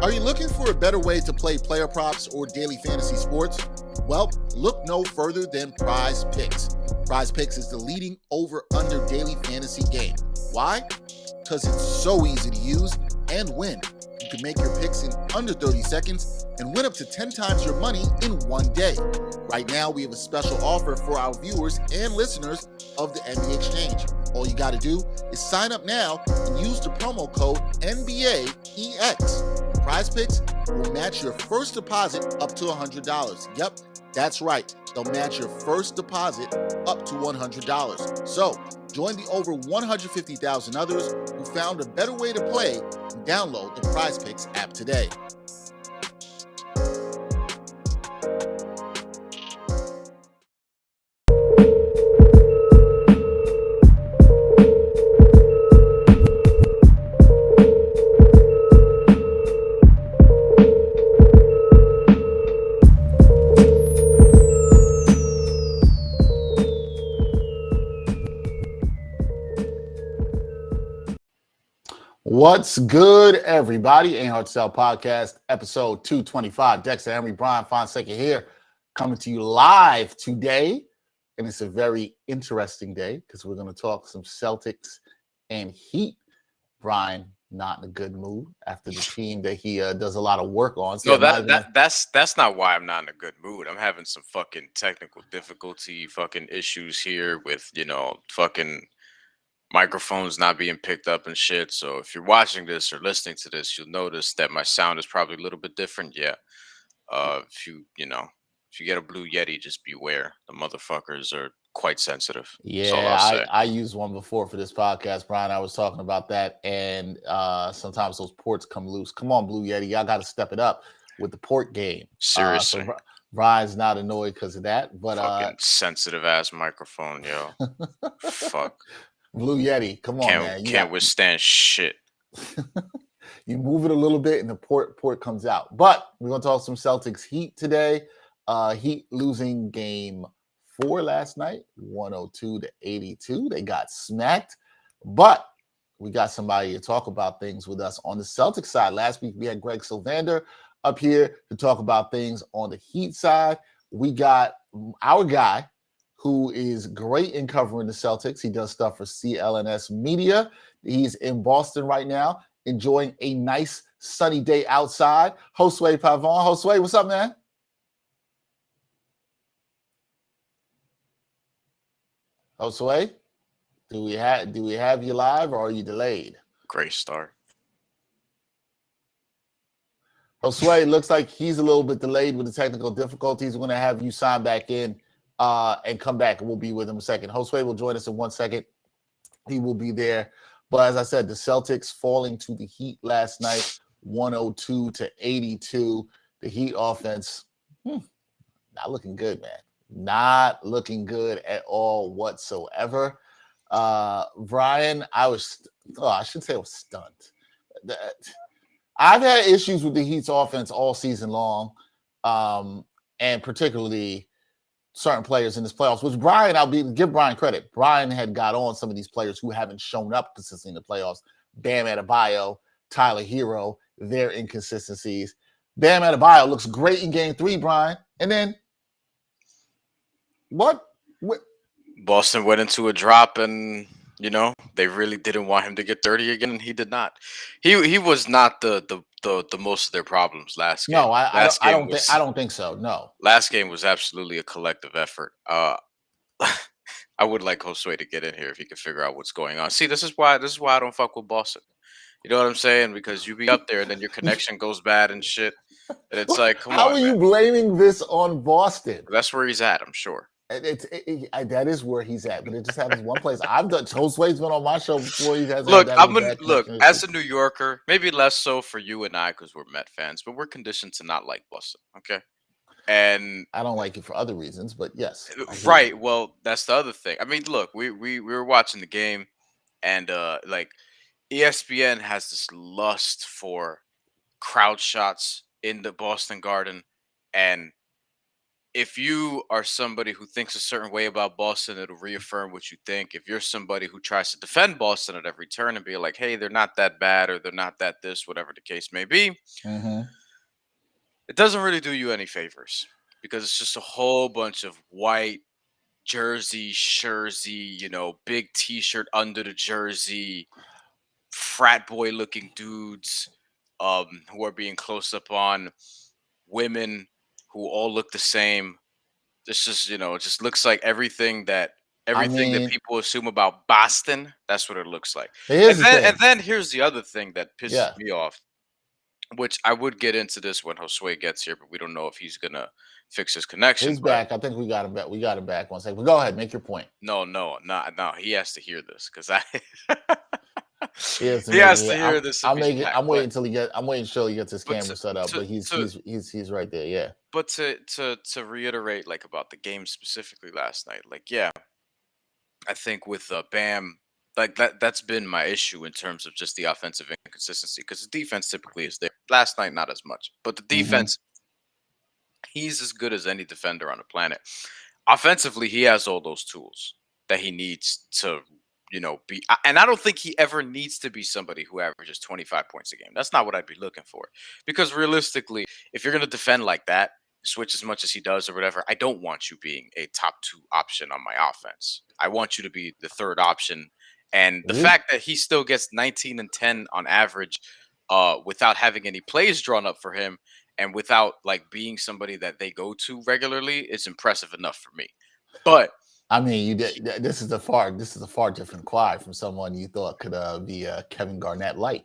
Are you looking for a better way to play player props or daily fantasy sports? Well, look no further than Prize Picks. Prize Picks is the leading over-under daily fantasy game. Why? Because it's so easy to use and win. You can make your picks in under 30 seconds and win up to 10 times your money in one day. Right now, we have a special offer for our viewers and listeners of the NBA Exchange. All you got to do is sign up now and use the promo code NBAEX. Prize Picks will match your first deposit up to $100. Yep, that's right. They'll match your first deposit up to $100. So, join the over 150,000 others who found a better way to play and download the Prize Picks app today. What's good, everybody? Ain't Hard to Sell Podcast, episode 225. Dexter Henry, Brian Fonseca here, coming to you live today. And it's a very interesting day because we're going to talk some Celtics and Heat. Brian, not in a good mood after the team that he does a lot of work on. So that's not why I'm not in a good mood. I'm having some fucking technical difficulty, fucking issues here with, fucking microphones not being picked up and shit. So if you're watching this or listening to this, you'll notice that my sound is probably a little bit different. Yeah. If you get a Blue Yeti, just beware. The motherfuckers are quite sensitive. Yeah, I used one before for this podcast, Brian. I was talking about that, and sometimes those ports come loose. Come on, Blue Yeti, y'all got to step it up with the port game. Seriously. So Brian's not annoyed because of that, but fucking sensitive ass microphone, yo. Fuck. Blue Yeti, come on, man. Can't withstand shit. You move it a little bit and the port comes out. But we're going to talk some Celtics Heat today. Heat losing game 4 last night, 102-82. They got smacked. But we got somebody to talk about things with us on the Celtics side. Last week, we had Greg Sylvander up here to talk about things on the Heat side. We got our guy, who is great in covering the Celtics. He does stuff for CLNS Media. He's in Boston right now, enjoying a nice sunny day outside. Josue Pavón. Josue, what's up, man? Josue, do we have you live or are you delayed? Great start. Josue, looks like he's a little bit delayed with the technical difficulties. We're going to have you sign back in and come back, and we'll be with him a second. Josue will join us in 1 second. He will be there. But as I said, the Celtics falling to the Heat last night, 102-82. The Heat offense, not looking good, man. Not looking good at all whatsoever. Brian, I should say I was stunned. I've had issues with the Heat's offense all season long, and particularly certain players in this playoffs, which Brian, give Brian credit. Brian had got on some of these players who haven't shown up consistently in the playoffs. Bam Adebayo, Tyler Hero, their inconsistencies. Bam Adebayo looks great in game 3, Brian. And then what? Boston went into a drop and, they really didn't want him to get 30 again, and he did not. He was not the most of their problems last game. No, I don't think so. No. Last game was absolutely a collective effort. I would like Josue to get in here if he could figure out what's going on. See, this is why I don't fuck with Boston. You know what I'm saying? Because you be up there and then your connection goes bad and shit. And it's like, come on. How are you blaming this on Boston? That's where he's at, I'm sure. That is where he's at, but it just happens one place. Josue's been on my show before. Look, as a New Yorker, maybe less so for you and I because we're Met fans, but we're conditioned to not like Boston, okay? And I don't like it for other reasons, but yes. Right. Well, that's the other thing. I mean, look, we were watching the game, and like ESPN has this lust for crowd shots in the Boston Garden, and if you are somebody who thinks a certain way about Boston, it'll reaffirm what you think. If you're somebody who tries to defend Boston at every turn and be like, hey, they're not that bad or they're not that this, whatever the case may be, Mm-hmm. it doesn't really do you any favors because it's just a whole bunch of white jersey, jersey, big t-shirt under the jersey, frat boy looking dudes who are being close up on women who all look the same. It's just, it just looks like I everything that mean, people assume about Boston, that's what it looks like. here's And the then and thing. then here's the other thing that pisses Yeah, me off, which I would get into this when Josue gets here, but we don't know if he's gonna fix his connection. he's But back. I think we got him back. We got him back 1 second. But go ahead, make your point. no, no, no, he has to hear this because I He has to he make has it. to hear this if I'm he's making. back. I'm waiting until he get. I'm waiting until he gets his But camera set up. to But he's to he's right there. Yeah. but to reiterate, like, about the game specifically last night, like, yeah, I think with Bam, like, that's been my issue in terms of just the offensive inconsistency because the defense typically is there. Last night, not as much, but the Mm-hmm. defense, he's as good as any defender on the planet. Offensively, he has all those tools that he needs to, be. And I don't think he ever needs to be somebody who averages 25 points a game. That's not what I'd be looking for. Because realistically, if you're going to defend like that, switch as much as he does or whatever, I don't want you being a top two option on my offense. I want you to be the third option. And the We. fact that he still gets 19 and 10 on average without having any plays drawn up for him and without like being somebody that they go to regularly is impressive enough for me. But I mean, you did. This is a far. This is a far different quad from someone you thought could be Kevin Garnett light.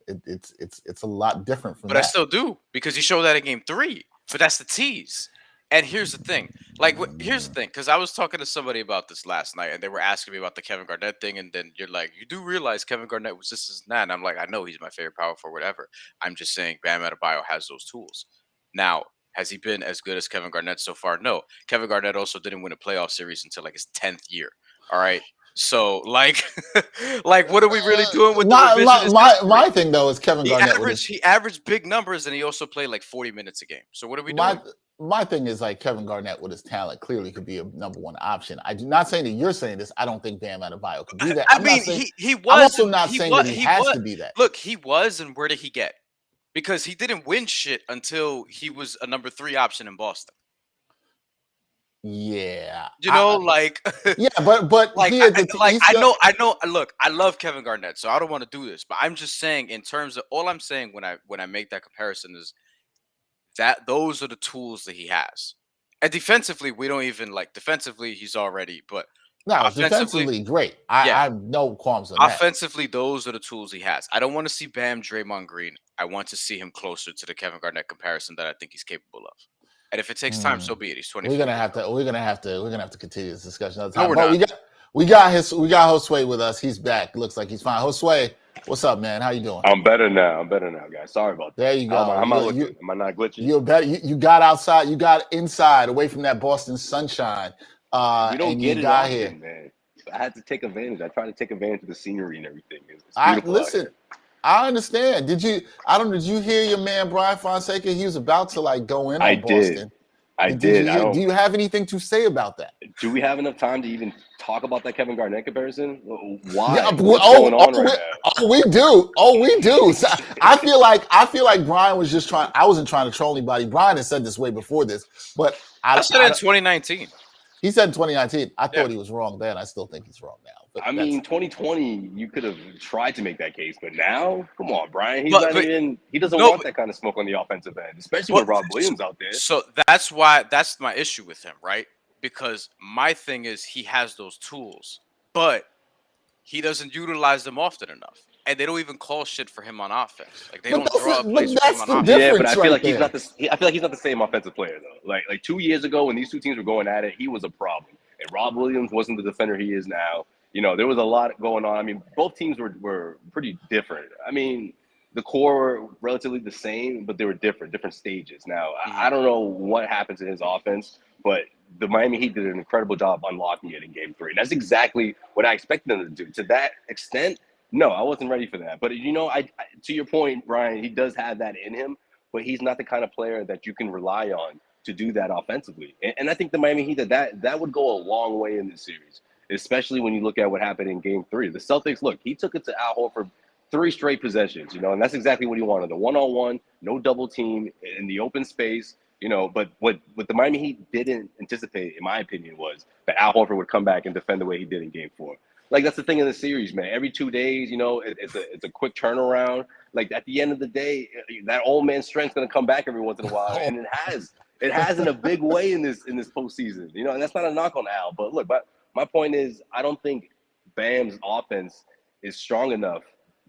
It's a lot different from but I that. still do because he showed that in game 3. But that's the tease. And here's the thing. Like, here's the thing, because I was talking to somebody about this last night, and they were asking me about the Kevin Garnett thing, and then you're like, you do realize Kevin Garnett was this and that, and I'm like, I know he's my favorite power forward whatever. I'm just saying Bam Adebayo has those tools. Now, has he been as good as Kevin Garnett so far? No. Kevin Garnett also didn't win a playoff series until like his 10th year. All right. So, like, like, what are we really doing with the revisionist history? My thing though is Kevin Garnett with his He averaged big numbers, and he also played like 40 minutes a game. So what are we doing? my thing is like Kevin Garnett with his talent clearly could be a number one option. I do not saying that you're saying this. I don't think Bam Adebayo could be that. I I'm not mean, saying. he I'm was also and not saying that he has was. to be that. Look, he was, and where did he get? Because he didn't win shit until he was a number 3 option in Boston. Yeah, Like, yeah, but like, he had I know. Look, I love Kevin Garnett, so I don't want to do this, but I'm just saying, in terms of all I'm saying when I make that comparison is that those are the tools that he has. And defensively, we don't even like defensively. He's already, but no, it's offensively, defensively great. yeah. I have no qualms on that. Offensively, those are the tools he has. I don't want to see Bam Draymond Green. I want to see him closer to the Kevin Garnett comparison that I think he's capable of. And if it takes time, so be it. He's 24. We're gonna have to continue this discussion another No, time. we're But not. we got Josue with us. He's back. Looks like he's fine. Josue, what's up, man? How you doing? I'm better now, guys. Sorry about that. There you go. How am I looking? Am I not glitching? You're better. You got outside. You got inside, away from that Boston sunshine. We don't and get you it got often, here. man. I had to take advantage. I tried to take advantage of the scenery and everything. It's beautiful out Listen. here. I understand. Did you hear your man Brian Fonseca? He was about to like go in on I Boston. I did. Do you have anything to say about that? Do we have enough time to even talk about that Kevin Garnett comparison? Why? Yeah, What's going on right now? Oh, we do. Oh, we do. So I feel like Brian was just trying. I wasn't trying to troll anybody. Brian had said this way before this, but I said in 2019. He said in 2019. I thought he was wrong then. I still think he's wrong now. But I mean, 2020, you could have tried to make that case, but now, come on, Brian. He doesn't want that kind of smoke on the offensive end, especially with Rob Williams out there. So that's my issue with him, right? Because my thing is he has those tools, but he doesn't utilize them often enough. And they don't even call shit for him on offense. Like they don't draw plays for him on offense. Yeah, but I feel like he's not I feel like he's not the same offensive player though. Like 2 years ago when these two teams were going at it, he was a problem. And Rob Williams wasn't the defender he is now. You know, there was a lot going on. I mean, both teams were pretty different. I mean, the core were relatively the same, but they were different stages. Now, I don't know what happened to his offense, but the Miami Heat did an incredible job unlocking it in Game 3. And that's exactly what I expected them to do. To that extent, no, I wasn't ready for that. But, you know, I to your point, Brian, he does have that in him, but he's not the kind of player that you can rely on to do that offensively. And I think the Miami Heat that would go a long way in this series, especially when you look at what happened in Game 3. The Celtics, look, he took it to Al Horford 3 straight possessions, and that's exactly what he wanted. The one-on-one, no double team in the open space, but what the Miami Heat didn't anticipate, in my opinion, was that Al Horford would come back and defend the way he did in Game 4. Like, that's the thing in the series, man. Every 2 days, it's a quick turnaround. Like, at the end of the day, that old man strength's going to come back every once in a while, and it has. It has in a big way in this postseason, and that's not a knock on Al. But look, my point is, I don't think Bam's offense is strong enough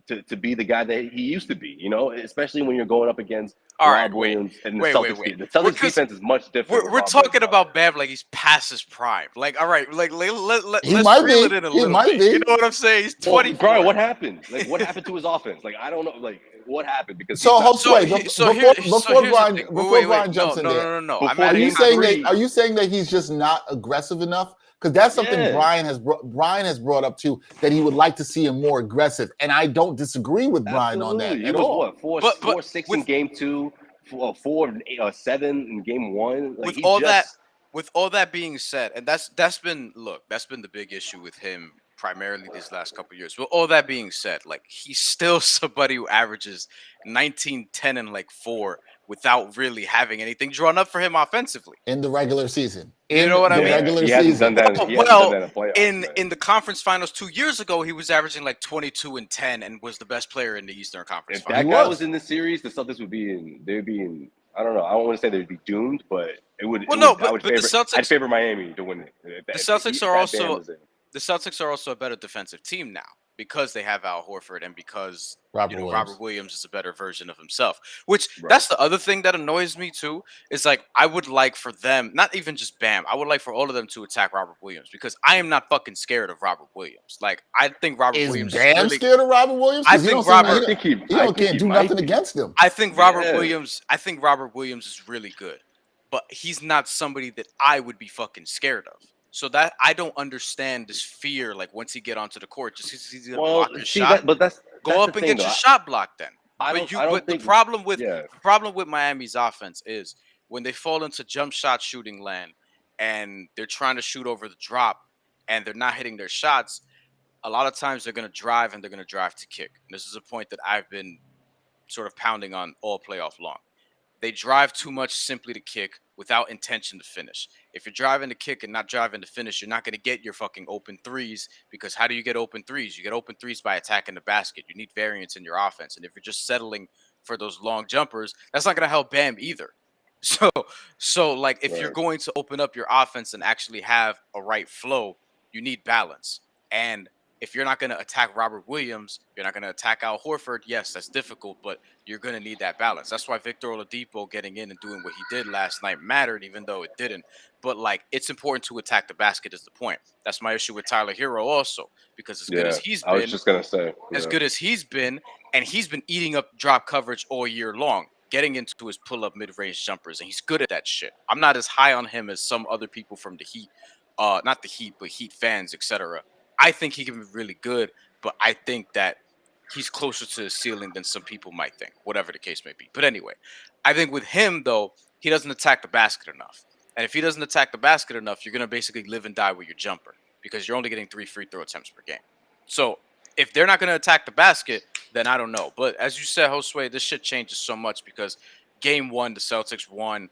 to be the guy that he used to be, especially when you're going up against Rob Williams and the Celtics. The Celtics defense is much different. We're talking about Bam like he's past his prime. Like, all right, like let's reel it in a little bit. You know what I'm saying? He's 24. Brian, what happened? Like, what happened to his offense? Like, I don't know. Like, what happened? Because before Brian jumps in there, no. Are you saying that he's just not aggressive enough? Because that's something Brian has brought up too, that he would like to see him more aggressive, and I don't disagree with Brian on that at all. What, 4-6 in Game 2, 4-7 in Game 1. Like, with all that being said, and that's been the big issue with him primarily these last couple of years. With all that being said, like, he's still somebody who averages 19, 10, and like 4 without really having anything drawn up for him offensively in the regular season. You know what I mean? Regular he season. Hasn't done that in the conference finals 2 years ago, he was averaging like 22 and 10 and was the best player in the Eastern Conference. If that guy was in the series, the Celtics would be in. They'd be in. I don't know. I don't want to say they'd be doomed, but it would. I'd favor Miami to win it. The Celtics are also a better defensive team now, because they have Al Horford and because Robert Williams is a better version of himself. That's the other thing that annoys me too. Is like, I would like for them, not even just Bam, I would like for all of them to attack Robert Williams, because I am not fucking scared of Robert Williams. Like, I think Robert Williams is Bam scared of Robert Williams? I think Robert can't do nothing against him. I think Robert Williams is really good, but he's not somebody that I would be fucking scared of. So that I don't understand this fear. Like, once he get onto the court, just because he's gonna block your shot, go up and get your shot blocked. Then, the problem with Miami's offense is when they fall into jump shot shooting land and they're trying to shoot over the drop and they're not hitting their shots. A lot of times they're gonna drive to kick. And this is a point that I've been sort of pounding on all playoff long. They drive too much simply to kick without intention to finish. If you're driving to kick and not driving to finish, you're not going to get your fucking open threes, because how do you get open threes? You get open threes by attacking the basket. You need variance in your offense. And if you're just settling for those long jumpers, that's not going to help Bam either. So like, if you're going to open up your offense and actually have a right flow, you need balance. And if you're not going to attack Robert Williams, you're not going to attack Al Horford. Yes, that's difficult, but you're going to need that balance. That's why Victor Oladipo getting in and doing what he did last night mattered, even though it didn't. But like, it's important to attack the basket is the point. That's my issue with Tyler Hero also, because as good as he's been, good as he's been, and he's been eating up drop coverage all year long, getting into his pull-up mid-range jumpers, and he's good at that shit. I'm not as high on him as some other people from the Heat, not the Heat, but Heat fans, etc. I think he can be really good, but I think that he's closer to the ceiling than some people might think, whatever the case may be. But anyway, I think with him, though, he doesn't attack the basket enough. And if he doesn't attack the basket enough, you're going to basically live and die with your jumper, because you're only getting 3 free throw attempts per game. So if they're not going to attack the basket, then I don't know. But as you said, Josue, this shit changes so much, because Game 1, the Celtics won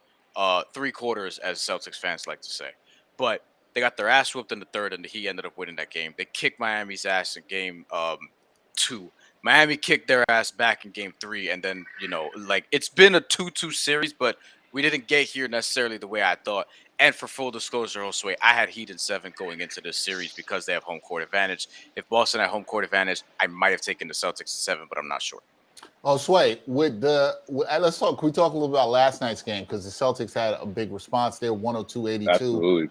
3 quarters, as Celtics fans like to say. But they got their ass whooped in the third, and he ended up winning that game. They kicked Miami's ass in Game 2. Miami kicked their ass back in Game 3, and then, like, it's been a 2-2 series, but we didn't get here necessarily the way I thought. And for full disclosure, Josue, I had Heat in 7 going into this series because they have home court advantage. If Boston had home court advantage, I might have taken the Celtics in 7, but I'm not sure. Josue, let's talk. Can we talk a little about last night's game? Because the Celtics had a big response there, 102-82. Absolutely.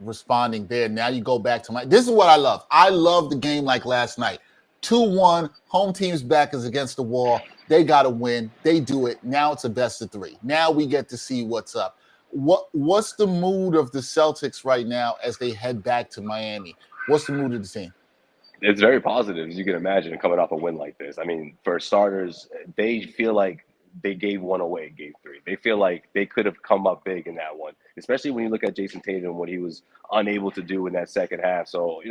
Responding there. Now you go back to this is what I love. I love the game like last night. 2-1, home team's back is against the wall. They got to win. They do it. Now it's a best of 3. Now we get to see what's up. What's the mood of the Celtics right now as they head back to Miami? What's the mood of the team? It's very positive, as you can imagine, coming off a win like this. I mean, for starters, they feel like they gave one away in game 3. They feel like they could have come up big in that one, especially when you look at Jason Tatum and what he was unable to do in that second half. So,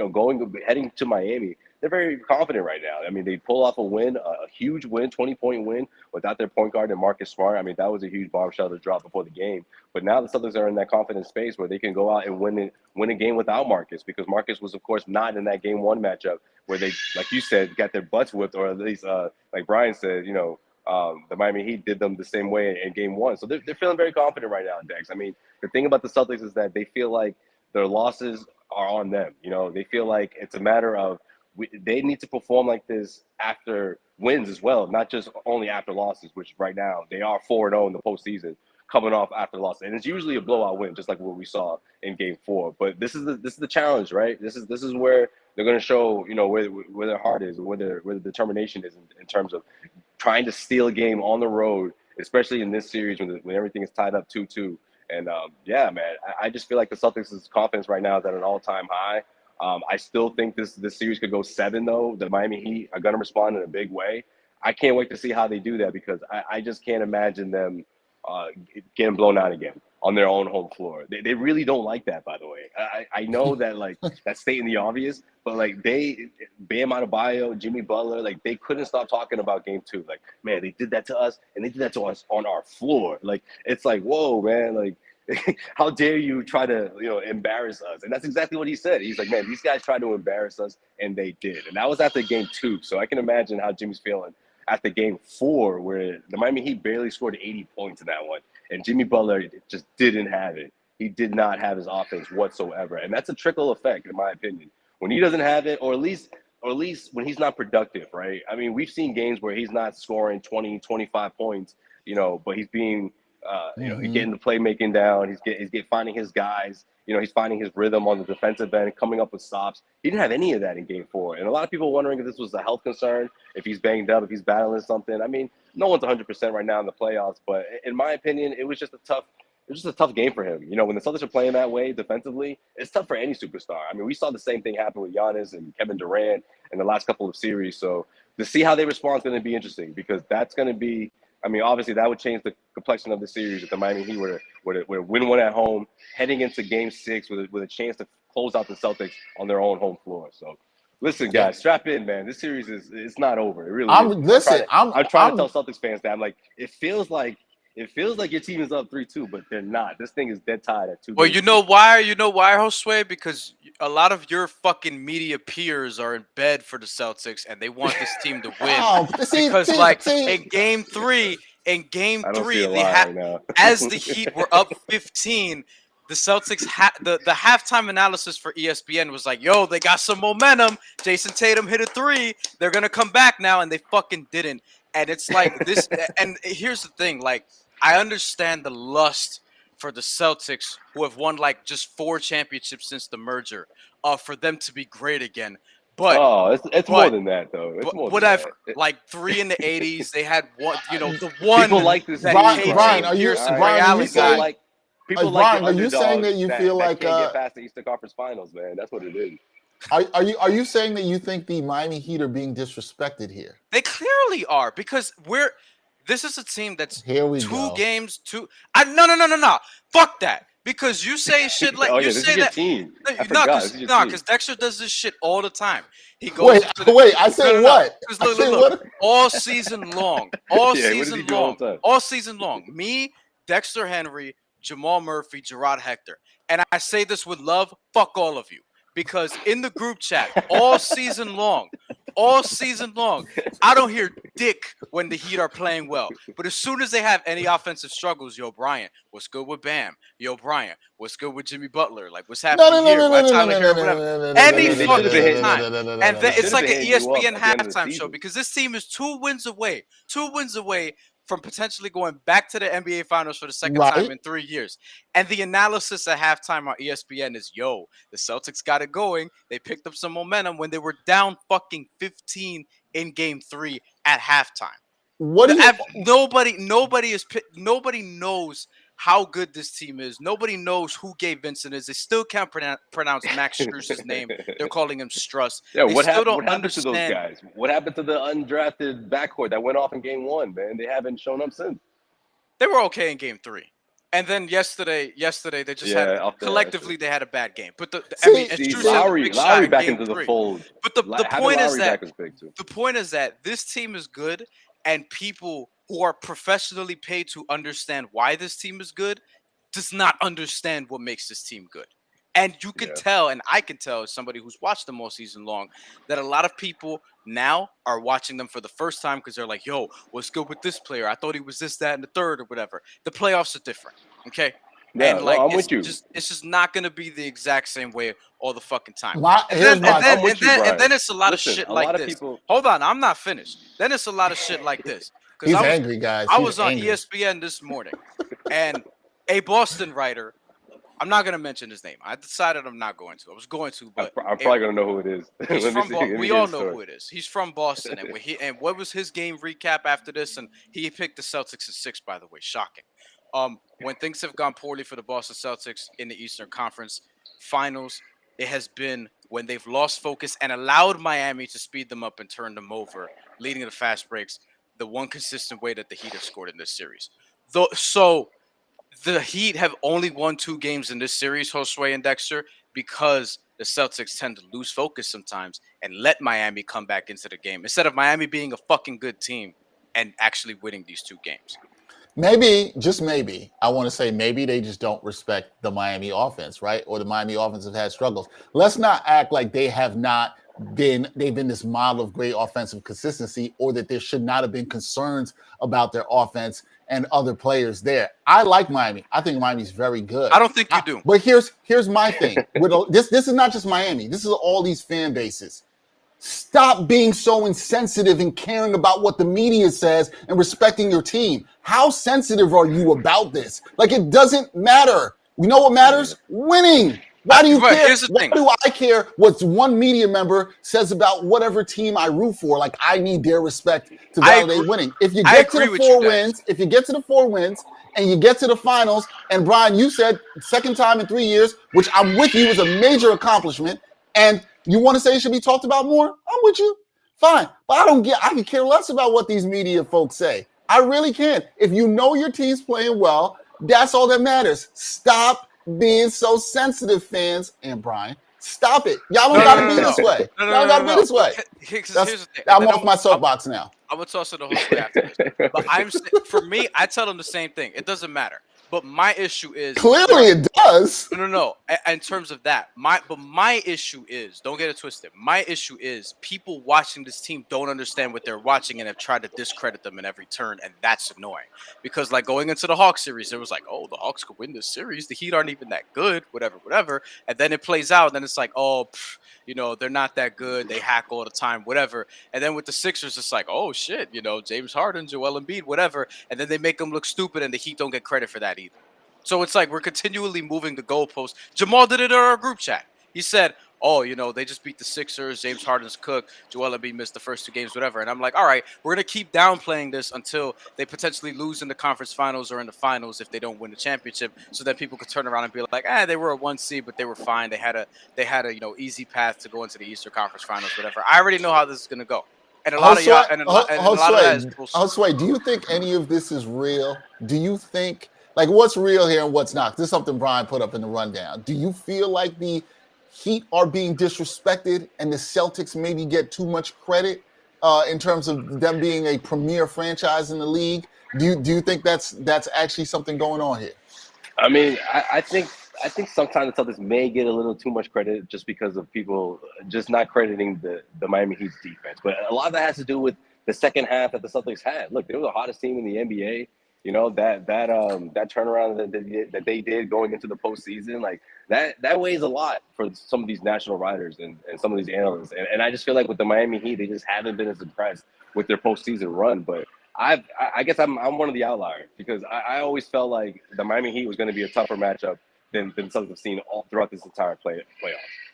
heading to Miami, they're very confident right now. I mean, they pull off a win, a huge win, 20-point win without their point guard and Marcus Smart. I mean, that was a huge bombshell to drop before the game. But now the Celtics are in that confident space where they can go out and win a game without Marcus, because Marcus was, of course, not in that game 1 matchup where they, like you said, got their butts whipped, or at least, like Brian said, the Miami Heat did them the same way in game 1. So they're feeling very confident right now, Dex. I mean, the thing about the Celtics is that they feel like their losses are on them. They feel like it's a matter of they need to perform like this after wins as well, not just only after losses, which right now they are 4-0 in the postseason, coming off after losses. And it's usually a blowout win, just like what we saw in game 4. But this is the challenge, right? This is where they're going to show, where their heart is, where the determination is in terms of trying to steal a game on the road, especially in this series when everything is tied up 2-2. And yeah, man, I just feel like the Celtics' confidence right now is at an all-time high. I still think this series could go 7, though. The Miami Heat are going to respond in a big way. I can't wait to see how they do that, because I just can't imagine them getting blown out again on their own home floor. They really don't like that, by the way. I know that, like, that's stating the obvious, but like Bam Adebayo, Jimmy Butler, like they couldn't stop talking about game 2. Like, man, they did that to us, and they did that to us on our floor. Like, it's like, whoa, man, like how dare you try to, embarrass us? And that's exactly what he said. He's like, man, these guys tried to embarrass us, and they did. And that was after game 2. So I can imagine how Jimmy's feeling after game 4, where the Miami Heat barely scored 80 points in that one. And Jimmy Butler just didn't have it. He did not have his offense whatsoever. And that's a trickle effect, in my opinion. When he doesn't have it, or at least when he's not productive, right? I mean, we've seen games where he's not scoring 20, 25 points, but he's being, he's getting the playmaking down. He's finding his guys. He's finding his rhythm on the defensive end, coming up with stops. He didn't have any of that in game 4. And a lot of people wondering if this was a health concern, if he's banged up, if he's battling something. I mean, no one's 100% right now in the playoffs, but in my opinion, it was just a tough game for him. When the Celtics are playing that way defensively, it's tough for any superstar. I mean, we saw the same thing happen with Giannis and Kevin Durant in the last couple of series. So to see how they respond is going to be interesting, because that's going to be, I mean, obviously that would change the complexion of the series if the Miami Heat were to win one at home, heading into game 6 with a chance to close out the Celtics on their own home floor. So listen, guys, strap in, man. This series it's not over. It really is. I'm trying to tell Celtics fans that, I'm like, it feels like your team is up 3-2, but they're not. This thing is dead tied at 2. Well, you know why, Josue? Because a lot of your fucking media peers are in bed for the Celtics, and they want this team to win. In game 3, they had, as the Heat were up 15, the Celtics the halftime analysis for ESPN was like, yo, they got some momentum. Jason Tatum hit a 3. They're gonna come back now, and they fucking didn't. And it's like this. And here's the thing, like, I understand the lust for the Celtics, who have won like just 4 championships since the merger, for them to be great again. But it's more than that, though. It's more whatever. Like 3 in the 80s, they had one. The one. People like this. Brian, are you saying Brian, are you saying that you feel like can't get past the Eastern Conference Finals, man? That's what it is. Are you saying that you think the Miami Heat are being disrespected here? They clearly are, because this is a team that's here we 2 go. games, 2. No. Fuck that. Because you say shit like you say that. Team. Because Dexter does this shit all the time. He goes. Wait. I said what? Look. All season long. All season long. Me, Dexter Henry, Jamal Murphy, Gerard Hector, and I say this with love. Fuck all of you. Because in the group chat all season long, I don't hear dick when the Heat are playing well. But as soon as they have any offensive struggles, yo, Brian, what's good with Bam? Yo, Brian, what's good with Jimmy Butler? Like, what's happening here? Any fucking time. And it's like an ESPN halftime show, because this team is 2 wins away from potentially going back to the NBA Finals for the second time in 3 years. And the analysis at halftime on ESPN is, yo, the Celtics got it going. They picked up some momentum when they were down fucking 15 in game 3 at halftime. Nobody knows how good this team is. Nobody knows who Gabe Vincent is. They still can't pronounce Max Struess's name. They're calling him Struss. Yeah, They what still happened? don't What happened to those understand. guys? What happened to the undrafted backcourt that went off in game 1? Man, they haven't shown up since. They were okay in game 3. And then yesterday they just had Yeah, collectively they had a bad game. But I See, mean, and See, Struess had the Lowry big shot in back game into the 3. fold. But the Having point is Lowry that back was big too. the point is that this team is good, and people who are professionally paid to understand why this team is good does not understand what makes this team good. And you can Yeah. tell, and I can tell as somebody who's watched them all season long, that a lot of people now are watching them for the first time because they're like, yo, what's good with this player? I thought he was this, that, and the third or whatever. The playoffs are different. Okay. Yeah, And no, like I'm it's with you. just not gonna be the exact same way all the fucking time. Here's my I'm with you, Brian. And then it's a lot Listen, of shit a like lot of this. people- Hold on, I'm not finished. Then it's a lot of shit like this. He's Because angry, guys. I He's was on angry. ESPN this morning, and a Boston writer. I'm not gonna mention his name. I decided I'm not going to. I was going to, but I'm probably gonna know who it is. he's from. We all know story. who it is. He's from Boston, and what was his game recap after this? And he picked the Celtics in 6. By the way, shocking. When things have gone poorly for the Boston Celtics in the Eastern Conference Finals, it has been when they've lost focus and allowed Miami to speed them up and turn them over, leading to fast breaks. The one consistent way that the Heat have scored in this series. So the Heat have only won 2 games in this series, Josue and Dexter, because the Celtics tend to lose focus sometimes and let Miami come back into the game instead of Miami being a fucking good team and actually winning these 2 games. Maybe, just maybe, I want to say maybe they just don't respect the Miami offense, right? Or the Miami offense have had struggles. Let's not act like they've been this model of great offensive consistency, or that there should not have been concerns about their offense and other players there. I like Miami. I think Miami's very good. I don't think you do. But here's my thing. This is not just Miami. This is all these fan bases. Stop being so insensitive and caring about what the media says and respecting your team. How sensitive are you about this? Like, it doesn't matter. You know what matters? Winning. Why do you Right, care? here's the Why thing. do I care what one media member says about whatever team I root for? Like, I need their respect to validate winning. If you get to the 4 wins, if you get to the 4 wins and you get to the finals, and Brian, you said second time in 3 years, which I'm with you, is a major accomplishment, and you want to say it should be talked about more? I'm with you. Fine. But I can care less about what these media folks say. I really can. If you know your team's playing well, that's all that matters. Stop being so sensitive, fans. And Brian, stop it. Y'all don't got to be this way. Y'all got to be this way. Here's the thing. I'm off my soapbox now. I'm going to toss it the whole way after this. But for me, I tell them the same thing. It doesn't matter. But my issue is clearly it does. No. In terms of that, my issue is, don't get it twisted. My issue is people watching this team don't understand what they're watching and have tried to discredit them in every turn, and that's annoying. Because like going into the Hawks series, it was like, oh, the Hawks could win this series. The Heat aren't even that good, whatever. And then it plays out, and then it's like, oh, they're not that good. They hack all the time, whatever. And then with the Sixers, it's like, oh shit, James Harden, Joel Embiid, whatever. And then they make them look stupid, and the Heat don't get credit for that either. So it's like we're continually moving the goalposts. Jamal did it in our group chat. He said, oh, they just beat the Sixers. James Harden's cooked. Joel Embiid missed the first 2 games, whatever. And I'm like, all right, we're going to keep downplaying this until they potentially lose in the conference finals or in the finals if they don't win the championship, so that people could turn around and be like, they were a 1 seed, but they were fine. They had a easy path to go into the Eastern Conference finals, whatever. I already know how this is going to go. And a lot of y'all, and a lot of that is bullshit. Josue, do you think any of this is real? Do you think, like, what's real here and what's not? This is something Brian put up in the rundown. Do you feel like the Heat are being disrespected and the Celtics maybe get too much credit in terms of them being a premier franchise in the league? Do you think that's actually something going on here? I mean, I think sometimes the Celtics may get a little too much credit just because of people just not crediting the Miami Heat's defense. But a lot of that has to do with the second half that the Celtics had. Look, they were the hottest team in the NBA. That turnaround that they did going into the postseason, like that weighs a lot for some of these national writers and some of these analysts. And I just feel like with the Miami Heat, they just haven't been as impressed with their postseason run. But I guess I'm one of the outliers because I always felt like the Miami Heat was going to be a tougher matchup than Celtics have seen all throughout this entire playoffs.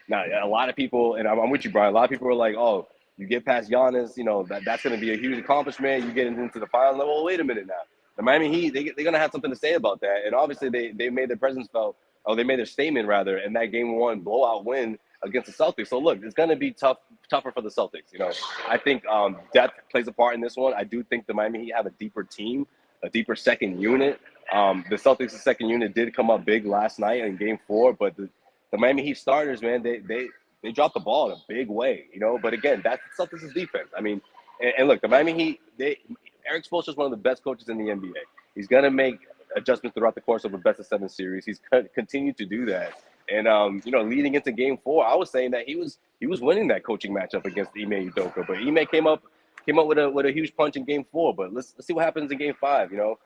Now, a lot of people, and I'm with you, Brian. A lot of people are like, "Oh, you get past Giannis, that's going to be a huge accomplishment. You get into the final level. Well, wait a minute now. the Miami Heat, they're going to have something to say about that. And obviously, they made their presence felt, or they made their statement, rather, in that Game 1 blowout win against the Celtics. So, look, it's going to be tougher for the Celtics. You know, I think depth plays a part in this one. I do think the Miami Heat have a deeper team, a deeper second unit. The Celtics' second unit did come up big last night in Game 4, but the Miami Heat starters, man, they dropped the ball in a big way, you know. But again, that's Celtics' defense. I mean, and look, the Miami Heat, Eric Spoelstra is one of the best coaches in the NBA. He's gonna make adjustments throughout the course of a best-of-7 series. He's continued to do that. And you know, leading into Game 4, I was saying that he was winning that coaching matchup against Ime Udoka, but Ime came up with a huge punch in Game 4. But let's see what happens in Game 5. You know,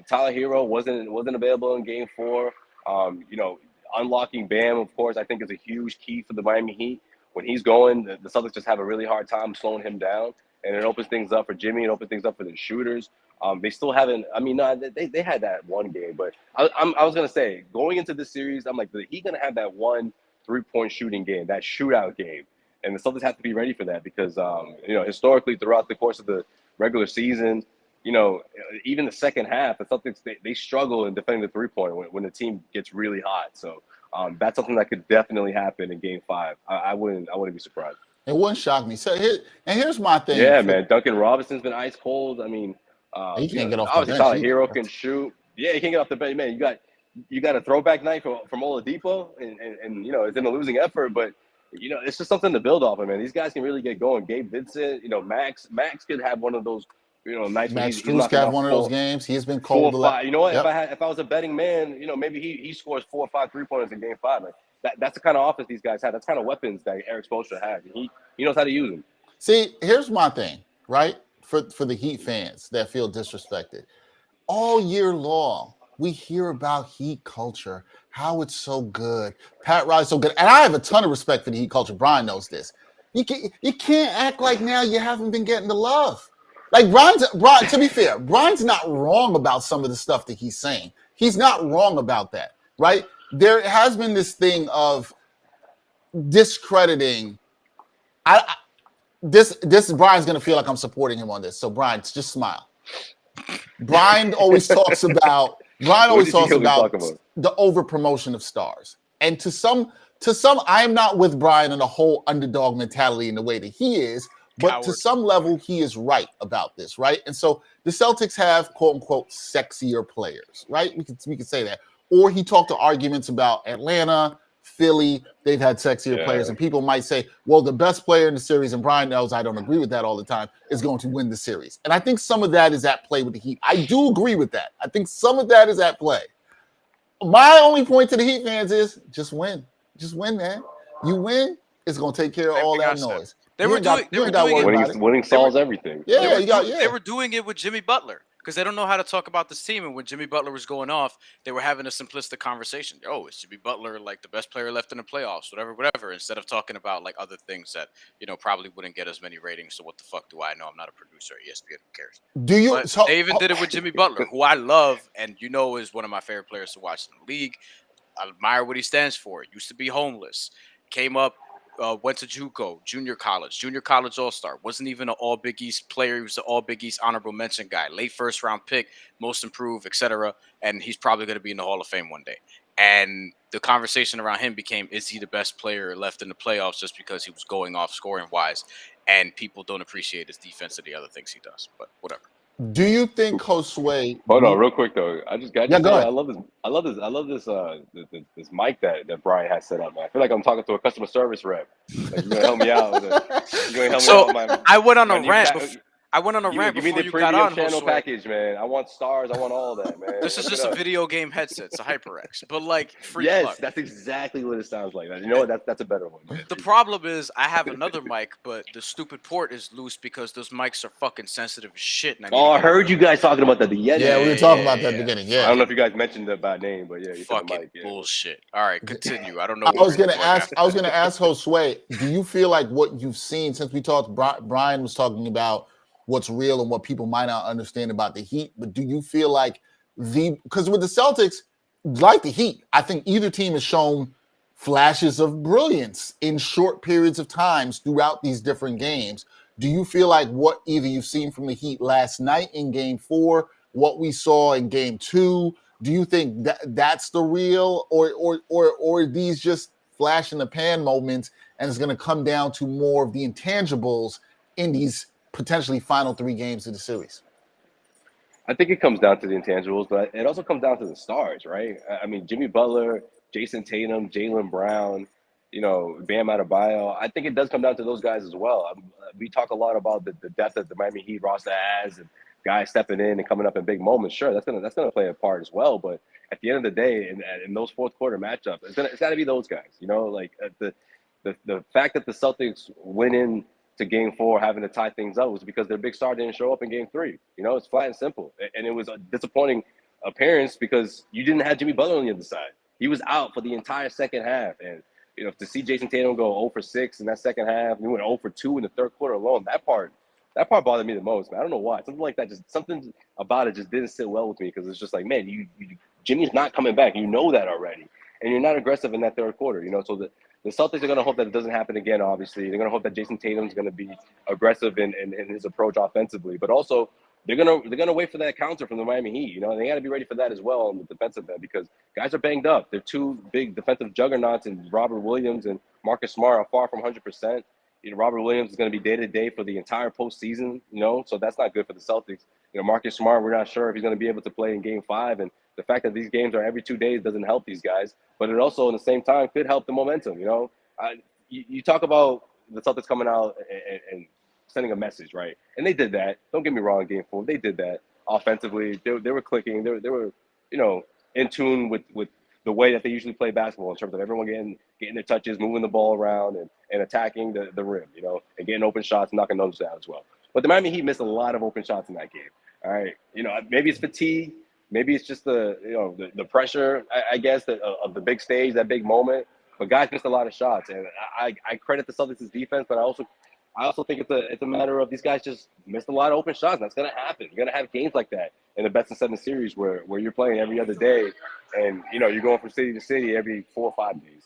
Tyler Hero wasn't available in Game 4. You know, unlocking Bam, of course, I think is a huge key for the Miami Heat. When he's going, the Celtics just have a really hard time slowing him down, and it opens things up for Jimmy. It opens things up for the shooters. They still haven't. I mean, no, they had that one game, but I was gonna say, going into this series, I'm like, he's gonna have that one 3-point shooting game, that shootout game, and the Celtics have to be ready for that because you know, historically throughout the course of the regular season, you know, even the second half, the Celtics they struggle in defending the 3-point when the team gets really hot. So that's something that could definitely happen in Game 5. I wouldn't be surprised. It wouldn't shock me. So here's my thing. Yeah, man, Duncan Robinson's been ice cold. I mean. He can't get off the obviously bench. Tyler Hero can shoot. Yeah, he can't get off the bench. Man, you got a throwback night from Oladipo, and you know, it's in a losing effort, but you know, it's just something to build off of, man. These guys can really get going. Gabe Vincent, you know, Max could have one of those, you know, nights. Max Strus could have one of those games. He's been cold. 4 or 5. You know what? Yep. If I was a betting man, you know, maybe he scores 4 or 5 3-pointers in Game 5. Like that's the kind of offense these guys have. That's kind of weapons that Eric Spoelstra has. He knows how to use them. See, here's my thing, right? For the Heat fans that feel disrespected. All year long, we hear about Heat culture, how it's so good. Pat Riley's so good. And I have a ton of respect for the Heat culture. Brian knows this. You can't act like now you haven't been getting the love. Like Brian, to be fair, Brian's not wrong about some of the stuff that he's saying. He's not wrong about that, right? There has been this thing of discrediting. This Brian's gonna feel like I'm supporting him on this. So Brian, just smile. Brian always talks about the over promotion of stars, and to some, I am not with Brian in the whole underdog mentality in the way that he is, but Coward. To some level, he is right about this, right? And so the Celtics have quote unquote sexier players, right? We could say that, or he talked to arguments about Atlanta. Philly, they've had sexier players, and people might say, well, the best player in the series, and Brian knows I don't agree with that all the time, is going to win the series. And I think some of that is at play with the Heat. I do agree with that. I think some of that is at play. My only point to the Heat fans is just win. Just win, man. You win, it's going to take care of all that noise. Winning solves everything. Yeah, they were doing it with Jimmy Butler. Because they don't know how to talk about this team. And when Jimmy Butler was going off, they were having a simplistic conversation. Oh, is Jimmy Butler like the best player left in the playoffs? Whatever. Instead of talking about like other things that, you know, probably wouldn't get as many ratings. So what the fuck do I know? I'm not a producer at ESPN. Who cares? They even did it with Jimmy Butler, who I love and you know is one of my favorite players to watch in the league. I admire what he stands for. Used to be homeless. Came up. Went to JUCO, junior college all-star. Wasn't even an all Big East player. He was an all Big East honorable mention guy. Late first round pick, most improved, etc. And he's probably going to be in the Hall of Fame one day. And the conversation around him became, is he the best player left in the playoffs just because he was going off scoring-wise? And people don't appreciate his defense and the other things he does. But whatever. Do you think Josue? Hold on, real quick though. I just got. Yeah, go ahead. I love this mic that Brian has set up. Man. I feel like I'm talking to a customer service rep. Like, you're gonna help me out. I went on a rant. I went on a rant before you got on. Channel package, man. I want stars. I want all that, man. This is just a video game headset. It's a HyperX, but like free. Yes, plug. That's exactly what it sounds like. You know what? That's a better one. The problem is I have another mic, but the stupid port is loose because those mics are fucking sensitive as shit. And I heard you guys talking about that. Yeah, we were talking about that at the beginning. Yeah, I don't know if you guys mentioned the bad name, but yeah, you fucking bullshit. All right, continue. I don't know. I was gonna ask Josue, do you feel like what you've seen since we talked? Brian was talking about what's real and what people might not understand about the Heat, but do you feel like because with the Celtics, like the Heat, I think either team has shown flashes of brilliance in short periods of times throughout these different games. Do you feel like what either you've seen from the Heat last night in Game 4 what we saw in game 2? Do you think that that's the real, or these just flash in the pan moments, and it's going to come down to more of the intangibles in these potentially final 3 games of the series? I think it comes down to the intangibles, but it also comes down to the stars, right? I mean, Jimmy Butler, Jason Tatum, Jaylen Brown, Bam Adebayo. I think it does come down to those guys as well. We talk a lot about the depth that the Miami Heat roster has, and guys stepping in and coming up in big moments. Sure, that's gonna play a part as well. But at the end of the day, in those fourth quarter matchups, it's got to be those guys. The fact that the Celtics went in to game 4 having to tie things up was because their big star didn't show up in game 3. It's flat and simple. And it was a disappointing appearance because you didn't have Jimmy Butler on the other side. He was out for the entire second half. And, to see Jason Tatum go 0 for 6 in that second half, he went 0 for 2 in the third quarter alone, that part bothered me the most, man. I don't know why. Something like that, something about it just didn't sit well with me because it's just like, man, Jimmy's not coming back. You know that already. And you're not aggressive in that third quarter, so the Celtics are going to hope that it doesn't happen again, obviously. They're going to hope that Jason Tatum's going to be aggressive in his approach offensively. But also, they're gonna wait for that counter from the Miami Heat. They got to be ready for that as well on the defensive end because guys are banged up. They're 2 big defensive juggernauts, and Robert Williams and Marcus Smart are far from 100%. Robert Williams is going to be day-to-day for the entire postseason, so that's not good for the Celtics. Marcus Smart, we're not sure if he's going to be able to play in game 5. And the fact that these games are every 2 days doesn't help these guys. But it also, in the same time, could help the momentum, You talk about the Celtics coming out and sending a message, right? And they did that. Don't get me wrong, in game 4. They did that offensively. They were clicking. They were in tune with the way that they usually play basketball in terms of everyone getting their touches, moving the ball around, and attacking the rim, and getting open shots, knocking those down as well. But the Miami Heat missed a lot of open shots in that game. All right, maybe it's fatigue, maybe it's just the pressure, I guess, of the big stage, that big moment. But guys missed a lot of shots, and I credit the Celtics' defense, but I also think it's a matter of these guys just missed a lot of open shots. That's gonna happen. You're gonna have games like that in the best of 7 series where you're playing every other day, and you're going from city to city every 4 or 5 days.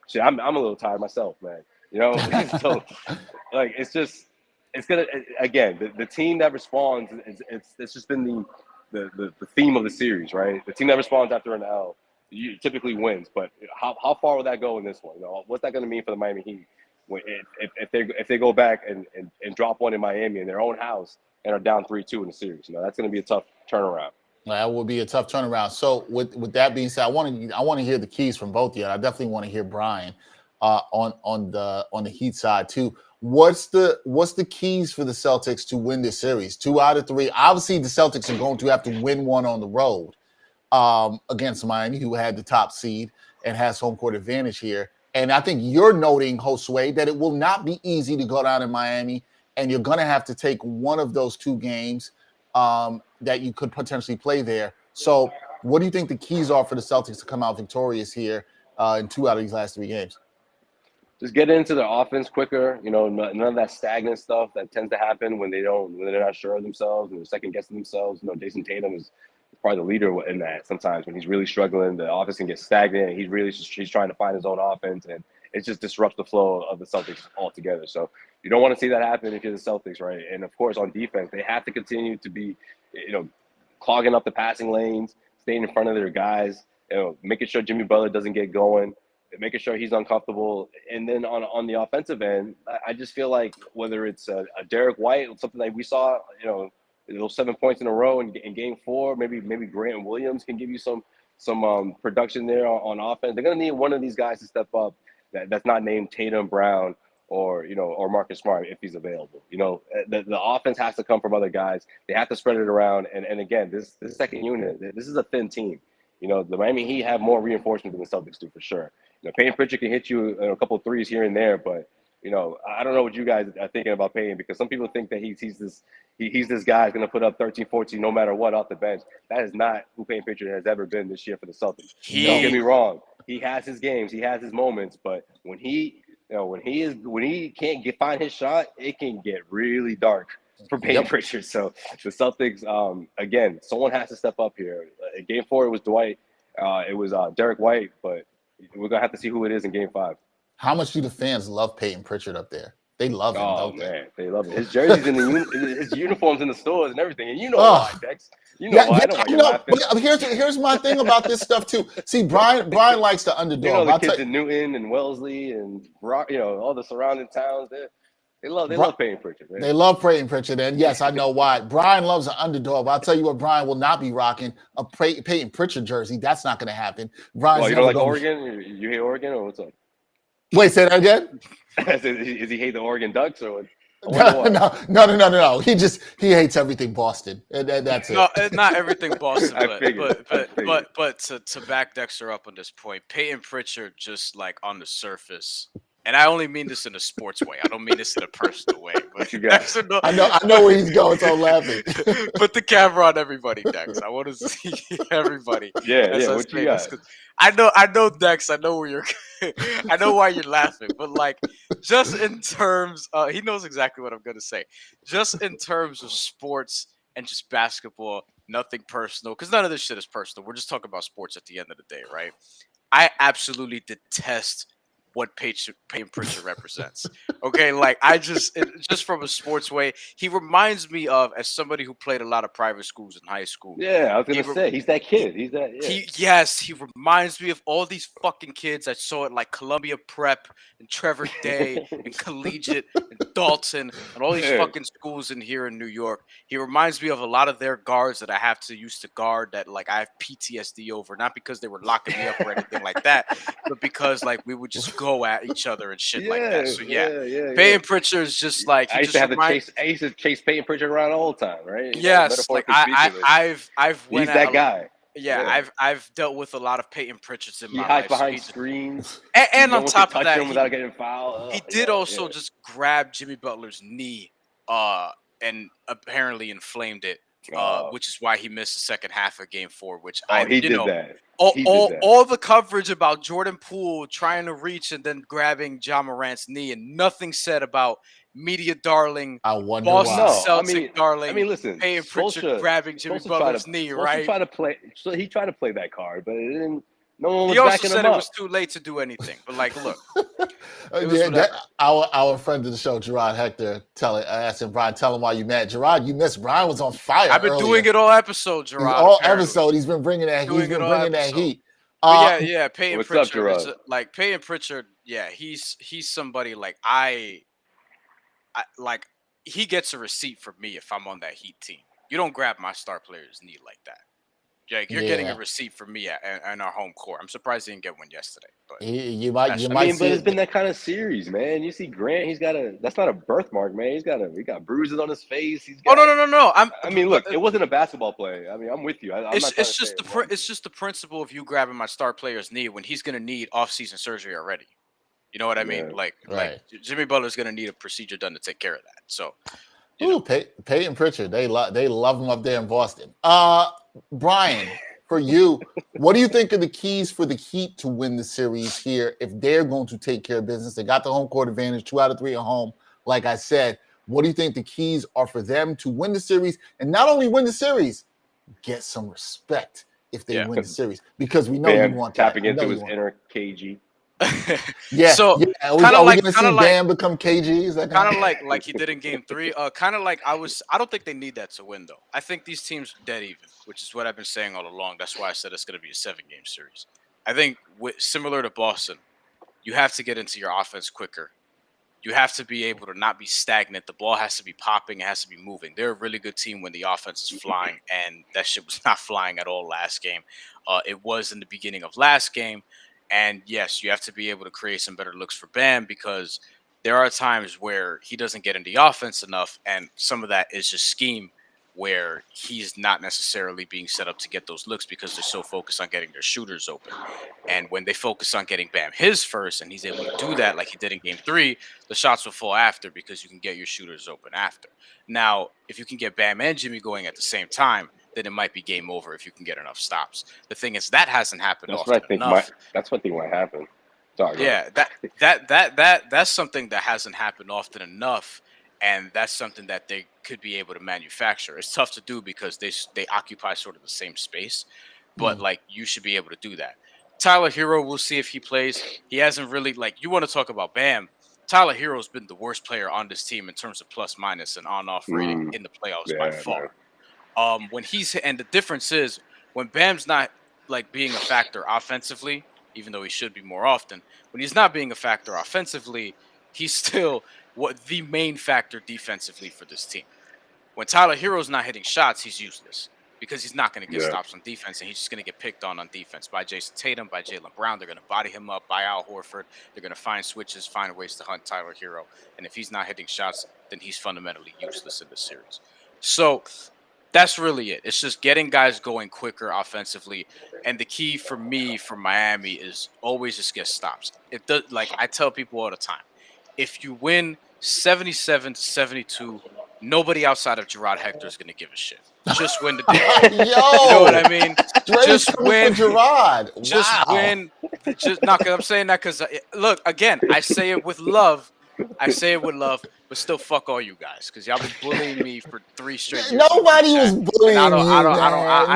Shit, I'm a little tired myself, man. So like it's gonna again the team that responds. It's just been the theme of the series, right? The team that responds after an L typically wins. But how far will that go in this one? What's that going to mean for the Miami Heat if they go back and drop one in Miami in their own house and are down 3-2 in the series? That's going to be a tough turnaround. That will be a tough turnaround. So with that being said, I want to hear the keys from both of you. I definitely want to hear Brian on the Heat side too. What's the keys for the Celtics to win this series? 2 out of 3. Obviously, the Celtics are going to have to win one on the road against Miami, who had the top seed and has home court advantage here. And I think you're noting, Josue, that it will not be easy to go down in Miami, and you're going to have to take one of those 2 games that you could potentially play there. So what do you think the keys are for the Celtics to come out victorious here in 2 out of these last 3 games? Just get into their offense quicker. None of that stagnant stuff that tends to happen when they're not sure of themselves and they're second guessing themselves. Jason Tatum is probably the leader in that. Sometimes when he's really struggling, the offense can get stagnant. He's trying to find his own offense, and it just disrupts the flow of the Celtics altogether. So you don't want to see that happen if you're the Celtics, right? And of course, on defense, they have to continue to be, clogging up the passing lanes, staying in front of their guys, making sure Jimmy Butler doesn't get going, making sure he's uncomfortable. And then on the offensive end, I just feel like whether it's a Derek White, something like we saw, those 7 points in a row in game 4, maybe Grant Williams can give you some production there on offense. They're going to need one of these guys to step up that's not named Tatum, Brown, or Marcus Smart if he's available. The offense has to come from other guys. They have to spread it around. And again, this second unit, this is a thin team. The Miami Heat have more reinforcement than the Celtics do for sure. Payton Pritchard can hit you a couple of threes here and there, but I don't know what you guys are thinking about Payton, because some people think that he's this guy who's going to put up 13, 14 no matter what off the bench. That is not who Payton Pritchard has ever been this year for the Celtics. Don't get me wrong. He has his games, he has his moments, but when he can't find his shot, it can get really dark for Payton Pritchard. So the Celtics, again, someone has to step up here. In game 4, it was Dwight. It was Derek White, but we're going to have to see who it is in game 5. How much do the fans love Payton Pritchard up there? They love him, Oh don't they? man, they love it. His jerseys in his uniforms in the stores and everything. And you know Oh. why, Dex? You know why. I know why you're laughing. But here's my thing about this stuff too. See, Brian likes the underdog. You know the kids in Newton and Wellesley and all the surrounding towns. They love Peyton Pritchard. Man. They love Peyton Pritchard, and yes, I know why. Brian loves an underdog. But I'll tell you what, Brian will not be rocking a Peyton Pritchard jersey. That's not going to happen. Brian's you don't like Oregon? You hate Oregon, or what's up? Wait, say that again. Is he hate the Oregon Ducks or what? No. He hates everything Boston, and that's it. No, not everything Boston, but to back Dexter up on this point, Peyton Pritchard just like on the surface, and I only mean this in a sports way. I don't mean this in a personal way. But you got? Dexter, I know where he's going, so I'm laughing. Put the camera on everybody, Dex. I want to see everybody. Yeah. What you got? I know, Dex. I know where you're. I know why you're laughing, but like, just in terms, he knows exactly what I'm gonna say. Just in terms of sports and just basketball, nothing personal, because none of this shit is personal. We're just talking about sports at the end of the day, right? I absolutely detest what Peyton Pritchard represents. Okay, like just from a sports way, he reminds me of, as somebody who played a lot of private schools in high school. Yeah, I was gonna say he's that kid. He's that. Yeah. He reminds me of all these fucking kids I saw at like Columbia Prep and Trevor Day and Collegiate and Dalton and all these fucking schools in here in New York. He reminds me of a lot of their guards that I have to used to guard that like I have PTSD over, not because they were locking me up or anything like that, but because like we would just go at each other and shit like that. So Peyton Pritchard is just like I used to chase Peyton Pritchard around all the time, right? Yes, like I've he's that guy. Yeah, I've dealt with a lot of Peyton Pritchards in my life. He hides behind screens, and on top of that, without getting fouled. He did also just grab Jimmy Butler's knee, and apparently inflamed it. Which is why he missed the second half of Game 4. Which he did that. All the coverage about Jordan Poole trying to reach and then grabbing Ja Morant's knee, and nothing said about media darling, Boston Celtic darling. I mean, listen, Peyton Pritchard grabbing Jimmy Butler's knee, right? He tried to play that card, but it didn't. No one was he also backing said him it up. was too late to do anything. But like, look, our friend of the show, Gerard Hector, asked him, Brian, tell him why you mad. Gerard, you missed. Brian was on fire. I've been doing it all episode, Gerard. All episode, he's been bringing that. He's been bringing that heat. Peyton Pritchard is like Peyton Pritchard. Yeah, he's somebody like I like. He gets a receipt from me if I'm on that Heat team. You don't grab my star player's knee like that. Like, you're getting a receipt from me in our home court. I'm surprised he didn't get one yesterday. But you might. But it's been that kind of series, man. You see Grant, that's not a birthmark, man. He got bruises on his face. No. Look, it wasn't a basketball play. I mean, I'm with you. It's just the principle of you grabbing my star player's knee when he's going to need off-season surgery already. You know what I mean? Like Jimmy Butler's going to need a procedure done to take care of that. So, Peyton Pritchard, they love him up there in Boston. Brian, for you, what do you think are the keys for the Heat to win the series here if they're going to take care of business? They got the home court advantage, 2 out of 3 at home. Like I said, what do you think the keys are for them to win the series? And not only win the series, get some respect if they win the series. Because we know you want tapping into his inner KG. So are we going to see Bam become KG? Is that kind of like he did in Game 3? Kind of like I don't think they need that to win, though. I think these teams are dead even, which is what I've been saying all along. That's why I said it's going to be a 7-game series. I think similar to Boston, you have to get into your offense quicker. You have to be able to not be stagnant. The ball has to be popping. It has to be moving. They're a really good team when the offense is flying, and that shit was not flying at all last game. It was in the beginning of last game. And yes, you have to be able to create some better looks for Bam, because there are times where he doesn't get in the offense enough. And some of that is just scheme where he's not necessarily being set up to get those looks because they're so focused on getting their shooters open. And when they focus on getting Bam his first and he's able to do that like he did in Game 3, the shots will fall after because you can get your shooters open after. Now, if you can get Bam and Jimmy going at the same time, then it might be game over if you can get enough stops. The thing is, that hasn't happened often enough. That's what I think might happen. Sorry, yeah, that's something that hasn't happened often enough, and that's something that they could be able to manufacture. It's tough to do because they occupy sort of the same space, but like you should be able to do that. Tyler Hero, we'll see if he plays. He hasn't really, like, you want to talk about Bam. Tyler Hero's been the worst player on this team in terms of plus minus and on-off rating in the playoffs by far. When he's and the difference is when Bam's not like being a factor offensively, even though he should be more often. When he's not being a factor offensively, he's still the main factor defensively for this team. When Tyler Hero's not hitting shots, he's useless because he's not going to get stops on defense, and he's just going to get picked on defense by Jason Tatum, by Jaylen Brown. They're going to body him up, by Al Horford. They're going to find switches, find ways to hunt Tyler Hero. And if he's not hitting shots, then he's fundamentally useless in this series. So that's really it. It's just getting guys going quicker offensively. And the key for me for Miami is always just get stops. It does, like I tell people all the time, if you win 77-72, nobody outside of Gerard Hector is going to give a shit. Just win the game. Yo, you know what I mean? Just win, Gerard. Just win. Just not because I'm saying that because look again. I say it with love. But still, fuck all you guys because y'all been bullying me for 3 straight years. Nobody was bullying you.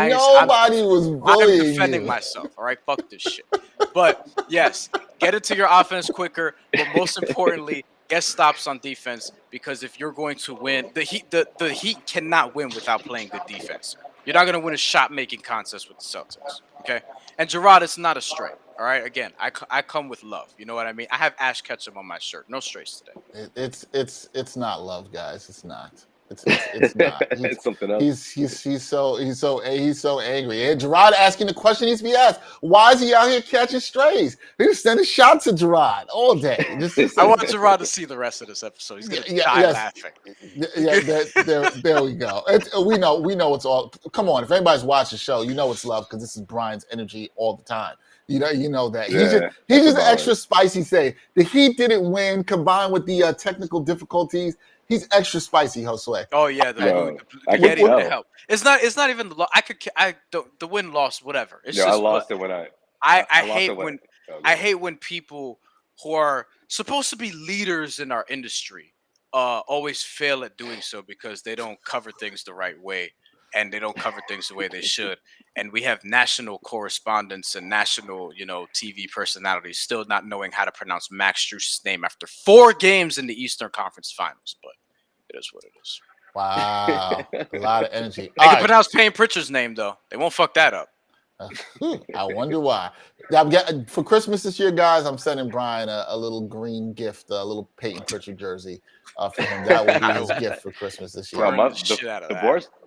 Nobody was bullying you. I'm defending myself. All right, fuck this shit. But yes, get into your offense quicker. But most importantly, get stops on defense because if you're going to win, the Heat cannot win without playing good defense. You're not going to win a shot-making contest with the Celtics, okay? And Gerard, it's not a stray, all right? Again, I come with love. You know what I mean? I have Ash Ketchum on my shirt. No strays today. It's not love, guys. It's not. It's not. It's something else. He's so angry. And Gerard asking the question needs to be asked: why is he out here catching strays? He's sending shots at Gerard all day. I want Gerard to see the rest of this episode. He's gonna die laughing. There we go. We know it's all. Come on, if anybody's watched the show, you know it's love because this is Brian's energy all the time. You know that he's just extra spicy. Say the Heat didn't win, combined with the technical difficulties. He's extra spicy, Josue. Oh yeah, the help. It's not even the win loss whatever. It's just I lost it when I hate when people who are supposed to be leaders in our industry always fail at doing so because they don't cover things the right way and they don't cover things the way they should. And we have national correspondents and national, TV personalities still not knowing how to pronounce Max Strus's name after 4 games in the Eastern Conference Finals. But it is what it is. Wow. A lot of energy. They can pronounce Payne Pritchard's name, though. They won't fuck that up. I wonder why. For Christmas this year, guys, I'm sending Brian a little green gift, a little Peyton Pritchard jersey for him. That will be his gift for Christmas this year.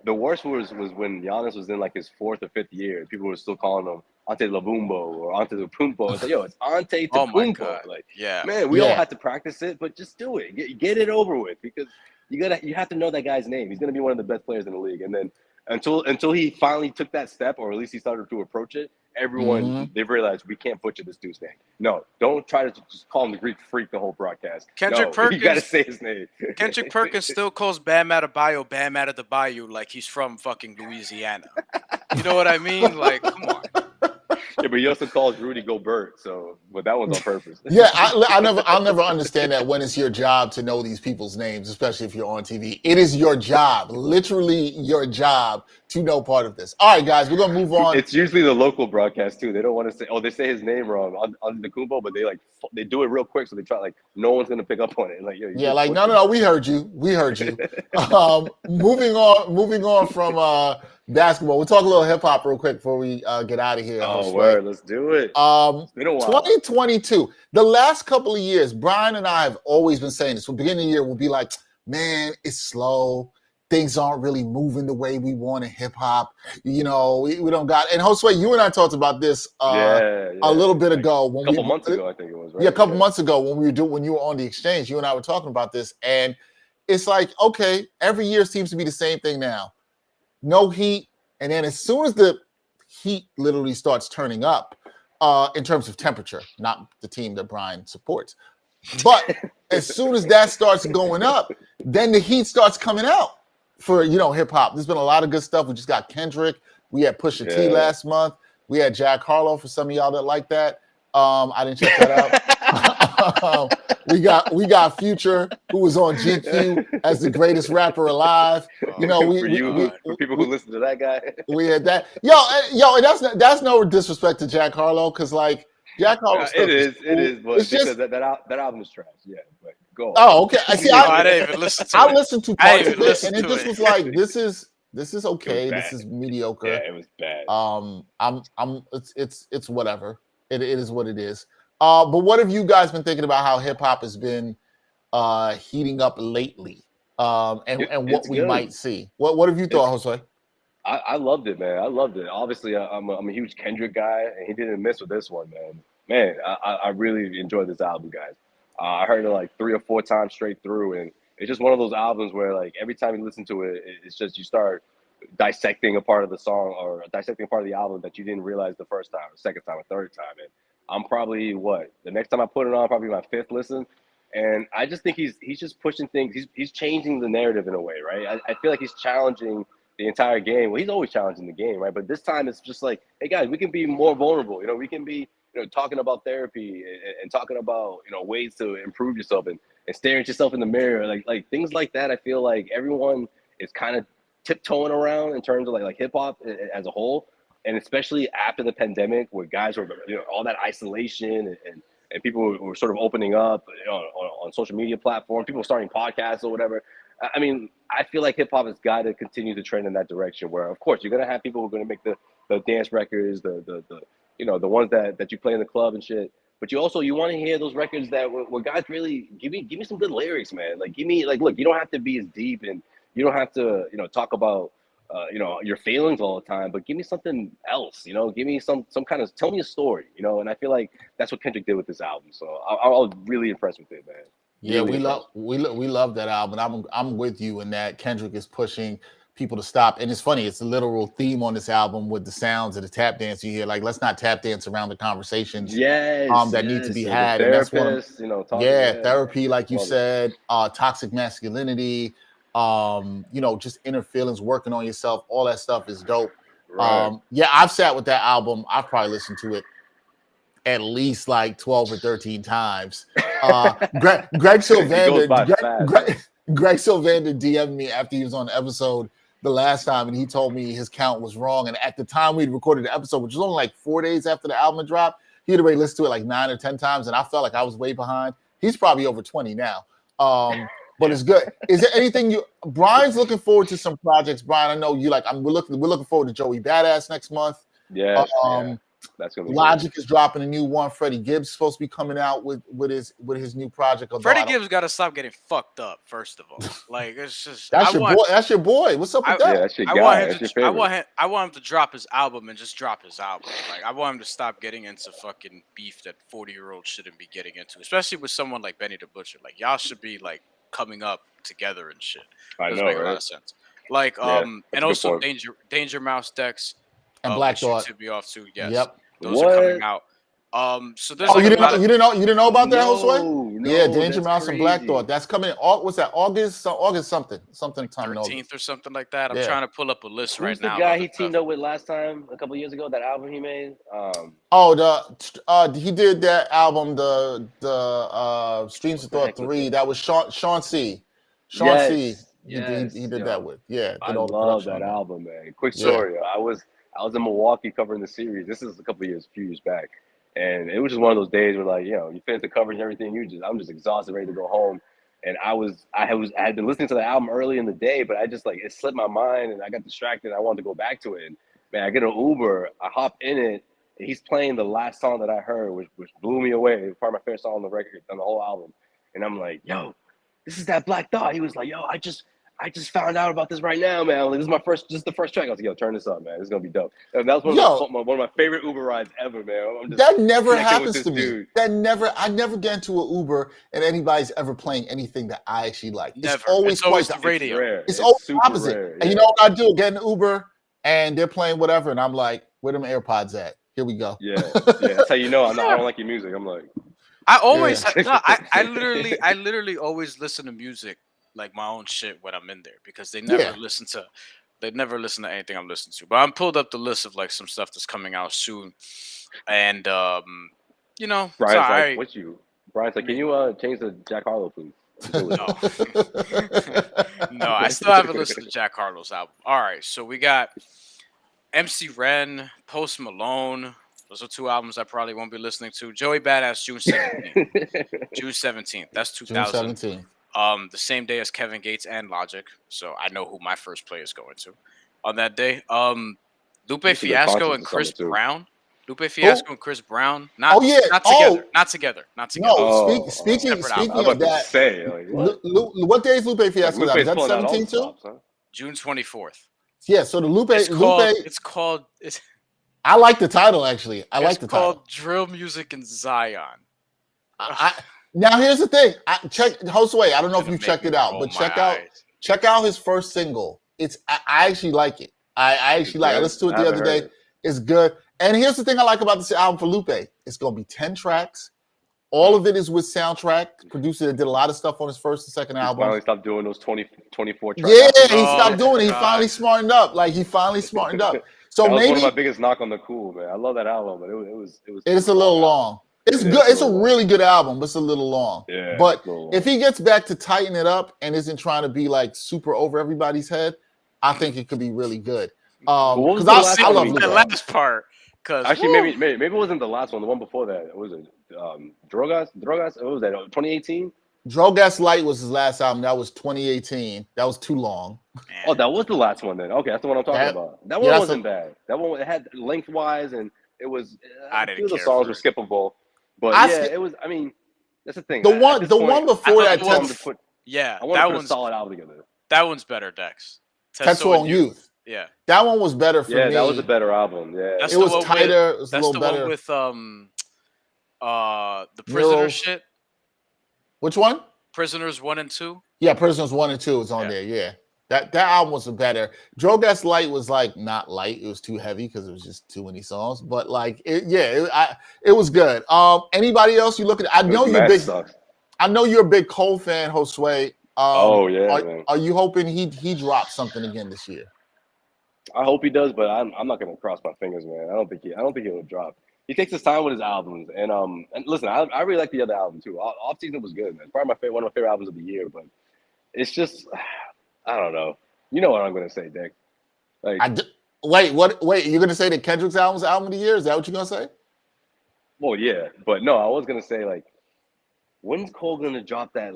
The worst was when Giannis was in like his 4th or 5th year. People were still calling him Ante Labumbo or Ante Tupumpo. It's like, yo, it's Ante Tupumpo. Oh my God. Like, yeah, man, we all have to practice it, but just do it. Get it over with because you have to know that guy's name. He's gonna be one of the best players in the league. And then until he finally took that step, or at least he started to approach it, everyone they realized we can't butcher this dude's name. No, don't try to just call him the Greek freak the whole broadcast. Perkins, you gotta say his name. Kendrick Perkins still calls Bam Adebayo Bam out of the Bayou like he's from fucking Louisiana. You know what I mean? Like, come on. Yeah, but he also calls Rudy Gobert, but that one's on purpose. Yeah, I'll never understand that when it's your job to know these people's names, especially if you're on TV. It is your job, literally your job, to know part of this. All right, guys, we're gonna move on. It's usually the local broadcast too. They don't want to say, they say his name wrong on the Kumbo, but they do it real quick, so they try no one's gonna pick up on it. Like, no, we heard you. Moving on from basketball. We'll talk a little hip hop real quick before we get out of here. Oh, word, let's do it. It's been a while. 2022. The last couple of years, Brian and I have always been saying this. From the beginning of the year, we'll be like, man, it's slow. Things aren't really moving the way we want in hip hop. We don't got. And Josue, you and I talked about this a little bit ago. A couple months ago, I think it was. Right? Yeah, a couple months ago when you were on the exchange, you and I were talking about this, and it's like, okay, every year seems to be the same thing now. No heat, and then as soon as the heat literally starts turning up, in terms of temperature, not the team that Brian supports, but as soon as that starts going up, then the heat starts coming out. For hip hop, there's been a lot of good stuff. We just got Kendrick. We had Pusha T last month. We had Jack Harlow for some of y'all that like that. I didn't check that out. We got Future, who was on GQ as the greatest rapper alive. For people who listen to that guy. We had that. Yo, and that's no disrespect to Jack Harlow, because Jack Harlow's It stuff is, cool. but It's because just that album is trash. Yeah, but go on. oh, okay. I see. Oh, I didn't even listen to I it. listened to I parts didn't of even it, listen and it to just it. was like, this is It okay. was This bad. is mediocre. Yeah, it was bad. It's whatever. It is what it is. But what have you guys been thinking about how hip hop has been heating up lately? And what It's we good. might see. What have you thought, Jose? I loved it, man. I loved it. Obviously, I'm a huge Kendrick guy, and he didn't miss with this one, man. Man, I really enjoyed this album, guys. I heard it like 3 or 4 times straight through, and it's just one of those albums where, like, every time you listen to it, it's just you start dissecting a part of the song or dissecting a part of the album that you didn't realize the first time, or second time, or third time. And I'm probably the next time I put it on, probably my fifth listen. And I just think he's just pushing things. He's changing the narrative in a way, right? I feel like he's challenging the entire game. Well, he's always challenging the game, right? But this time it's just like, hey guys, we can be more vulnerable. We can be, talking about therapy and talking about, ways to improve yourself and staring at yourself in the mirror, like things like that. I feel like everyone is kind of tiptoeing around in terms of like hip hop as a whole, and especially after the pandemic, where guys were, all that isolation and people were sort of opening up, on social media platforms, people starting podcasts or whatever. I mean, I feel like hip hop has got to continue to trend in that direction. Where, of course, you're gonna have people who are gonna make the dance records, the the ones that you play in the club and shit. But you want to hear those records where guys really give me some good lyrics, man. Like, give me, like, look, you don't have to be as deep, and you don't have to talk about your feelings all the time, but give me something else. Give me some kind of, tell me a story. And I feel like that's what Kendrick did with this album. So I was really impressed with it, man. Yeah, Really we love that album. I'm with you in that Kendrick is pushing people to stop. And it's funny, it's a literal theme on this album with the sounds of the tap dance you hear. Like, let's not tap dance around the conversations that need to be had. And that's one of therapy, like you said, toxic masculinity, just inner feelings, working on yourself, all that stuff is dope. Right. I've sat with that album. I've probably listened to it at least like 12 or 13 times. Greg Sylvander DM'd me after he was on the episode the last time, and he told me his count was wrong. And at the time we'd recorded the episode, which was only like 4 days after the album dropped, he had already listened to it like 9 or 10 times, and I felt like I was way behind. He's probably over 20 now. But it's good. Is there anything Brian's looking forward to some projects? Brian, I know you like. We're looking forward to Joey Badass next month. Yeah. That's gonna be Logic is dropping a new one. Freddie Gibbs is supposed to be coming out with his new project. Freddie Gibbs got to stop getting fucked up. First of all, like, it's just that's your boy. What's up with that? Yeah, that's your guy. I want him to drop his album and just drop his album. Like, I want him to stop getting into fucking beef that 40-year-olds shouldn't be getting into, especially with someone like Benny the Butcher. Like, y'all should be like coming up together and shit. Doesn't make a lot of sense. Like, and also Danger Mouse Dex. And Black Thought to be off too. Yes. Yep. Those are coming out. So there's you didn't know about that, Josue? No, yeah, Danger Mouse and Black Thought. That's coming in. What's that? August something time. 13th or something like that. I'm trying to pull up a list right now. Who's the guy he teamed up with last time, a couple of years ago? That album he made. He did that album, the Streams of Thought 3. That was Sean C. C. He did that with. Yeah, I love that album, man. Quick story. I was in Milwaukee covering the series. This is a few years back, and it was just one of those days where, like, you finish the coverage and everything. I'm just exhausted, ready to go home. And I had been listening to the album early in the day, but I just, like, it slipped my mind and I got distracted. I wanted to go back to it. And man, I get an Uber, I hop in it, and he's playing the last song that I heard, which blew me away. It was probably my favorite song on the record, on the whole album. And I'm like, yo, this is that Black Thought. He was like, yo, I just found out about this right now, man. Like, this is the first track. I was like, yo, turn this up, man. This is gonna be dope. And that was one of my favorite Uber rides ever, man. That never happens to me. I never get into an Uber and anybody's ever playing anything that I actually like. It's always the radio. It's always opposite. Rare, and you know what I do? Get an Uber and they're playing whatever, and I'm like, where them AirPods at? Here we go. Yeah. That's how you know I don't like your music. I'm like, I literally always listen to music, like my own shit, when I'm in there, because they never listen to anything I'm listening to. But I'm pulled up the list of like some stuff that's coming out soon, and Brian's like, what's you? Brian's like, can you change the Jack Harlow, please? No, I still haven't listened to Jack Harlow's album. All right, so we got MC Ren, Post Malone, Those are two albums I probably won't be listening to. Joey Badass, June 17th. June 17th. That's June 2000. 17th. The same day as Kevin Gates and Logic, so I know who my first play is going to on that day. Lupe This is the Fiasco concerts and this Chris summer, too. Brown. Lupe Fiasco and Chris Brown. Not, Oh, yeah. not together. Not together. Not together. No, Oh, speaking Separate album. I'm of about to that, say, like, what? What day is Lupe Like, Fiasco? Lupe's Is that pulling out all 17 too? stops, huh? June 24th. Yeah, so the Lupe, It's called. I like the title actually. I like the called title. Drill Music in Zion. Now here's the thing. Check Josue. I don't know if Gonna you make checked me it out, roll but my eyes. check out his first single. I actually like it. I actually like it. I listened to it the other day. It's good. And here's the thing I like about this album for Lupe. It's gonna be 10 tracks. All of it is with soundtrack. Producer that did a lot of stuff on his first and second album. Finally stopped doing those 24 tracks. Yeah, he stopped doing it. He God. finally smartened up. He finally smartened up. So that was maybe one of my biggest knock on the Cool, man. I love that album, but it was. it's a little long. It's good. It's a really good album, but it's a little long. Yeah, but if he gets back to tighten it up and isn't trying to be super over everybody's head, I think it could be really good. Because I love the last part. Actually, maybe it wasn't the last one. The one before that, what was it? Drogas. What was that? 2018. Drogas Light was his last album. That was 2018. That was too long. Oh, that was the last one then. Okay, that's the one I'm talking about. That one wasn't bad. That one, it had lengthwise and it was. I didn't a few of the care songs for were skippable, but it was. I mean, that's the thing. The one before that. I wanted to put a solid album together. That one's better, Dex. Tetsuo and Youth. Yeah, that one was better for me. Yeah, that was a better album. Yeah, it was tighter. It was a little better. That's the one with the Prisoner shit. Which one? Prisoners 1 and 2. Yeah, Prisoners 1 and 2 is on there. Yeah, that album was better. Drogas Light was not light. It was too heavy because it was just too many songs. But it was good. Anybody else you look at? I know you're big. I know you're a big Cole fan, Josue. Are you hoping he drops something again this year? I hope he does, but I'm not gonna cross my fingers, man. I don't think he'll drop. He takes his time with his albums, and listen, I really like the other album too. Off Season was good, man. It's probably one of my favorite albums of the year, but it's just I don't know. You know what I'm gonna say, Dick? Wait, you're gonna say that Kendrick's album's album of the year? Is that what you're gonna say? Well, yeah, but no, I was gonna say when's Cole gonna drop that?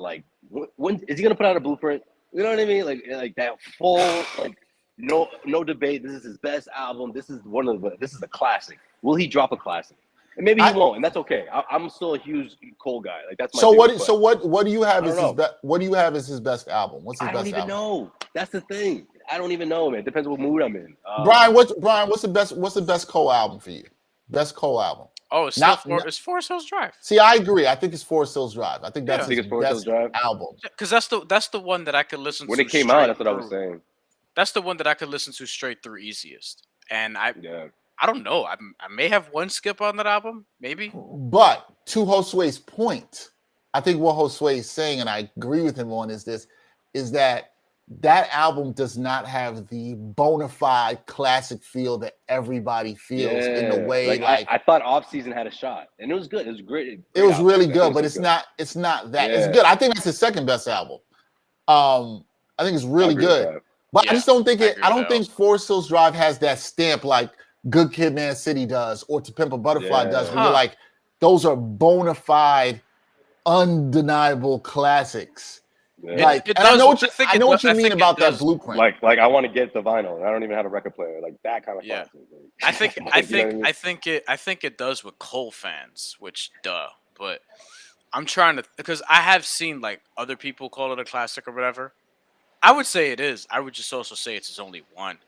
When is he gonna put out a blueprint? You know what I mean? Like that full no debate. This is his best album. This is a classic. Will he drop a classic? And maybe he won't, and that's okay. I'm still a huge Cole guy. That's my what do you have as his best? What do you have as his best album? What's his best album? I don't even know. That's the thing. I don't even know, man. It depends what mood I'm in. Brian, what's the best Cole album for you? Best Cole album? Oh, it's it's Forest Hills Drive. See, I agree. I think it's Forest Hills Drive. I think that's his best album. Because that's the one that I could listen to. When it came out, that's what I was saying. That's the one that I could listen to straight through easiest. And I don't know. I may have one skip on that album, maybe. But to Josue's point, I think what Josue is saying, and I agree with him on, is that album does not have the bona fide classic feel that everybody feels in the way. I thought Off Season had a shot, and it was good. It was great. It was really good, but it's not that. It's good. I think that's his second best album. I think it's really good. But I just don't think I don't think Forest Hills Drive has that stamp like Good Kid, Mad City does or To Pimp a Butterfly does. Where you're like, those are bona fide, undeniable classics. Yeah. I know what you mean about that blueprint. Like I want to get the vinyl, and I don't even have a record player. Like that kind of classic. I think it does with Cole fans, which but I'm trying to, because I have seen other people call it a classic or whatever. I would say it is. I would just also say it's his only one.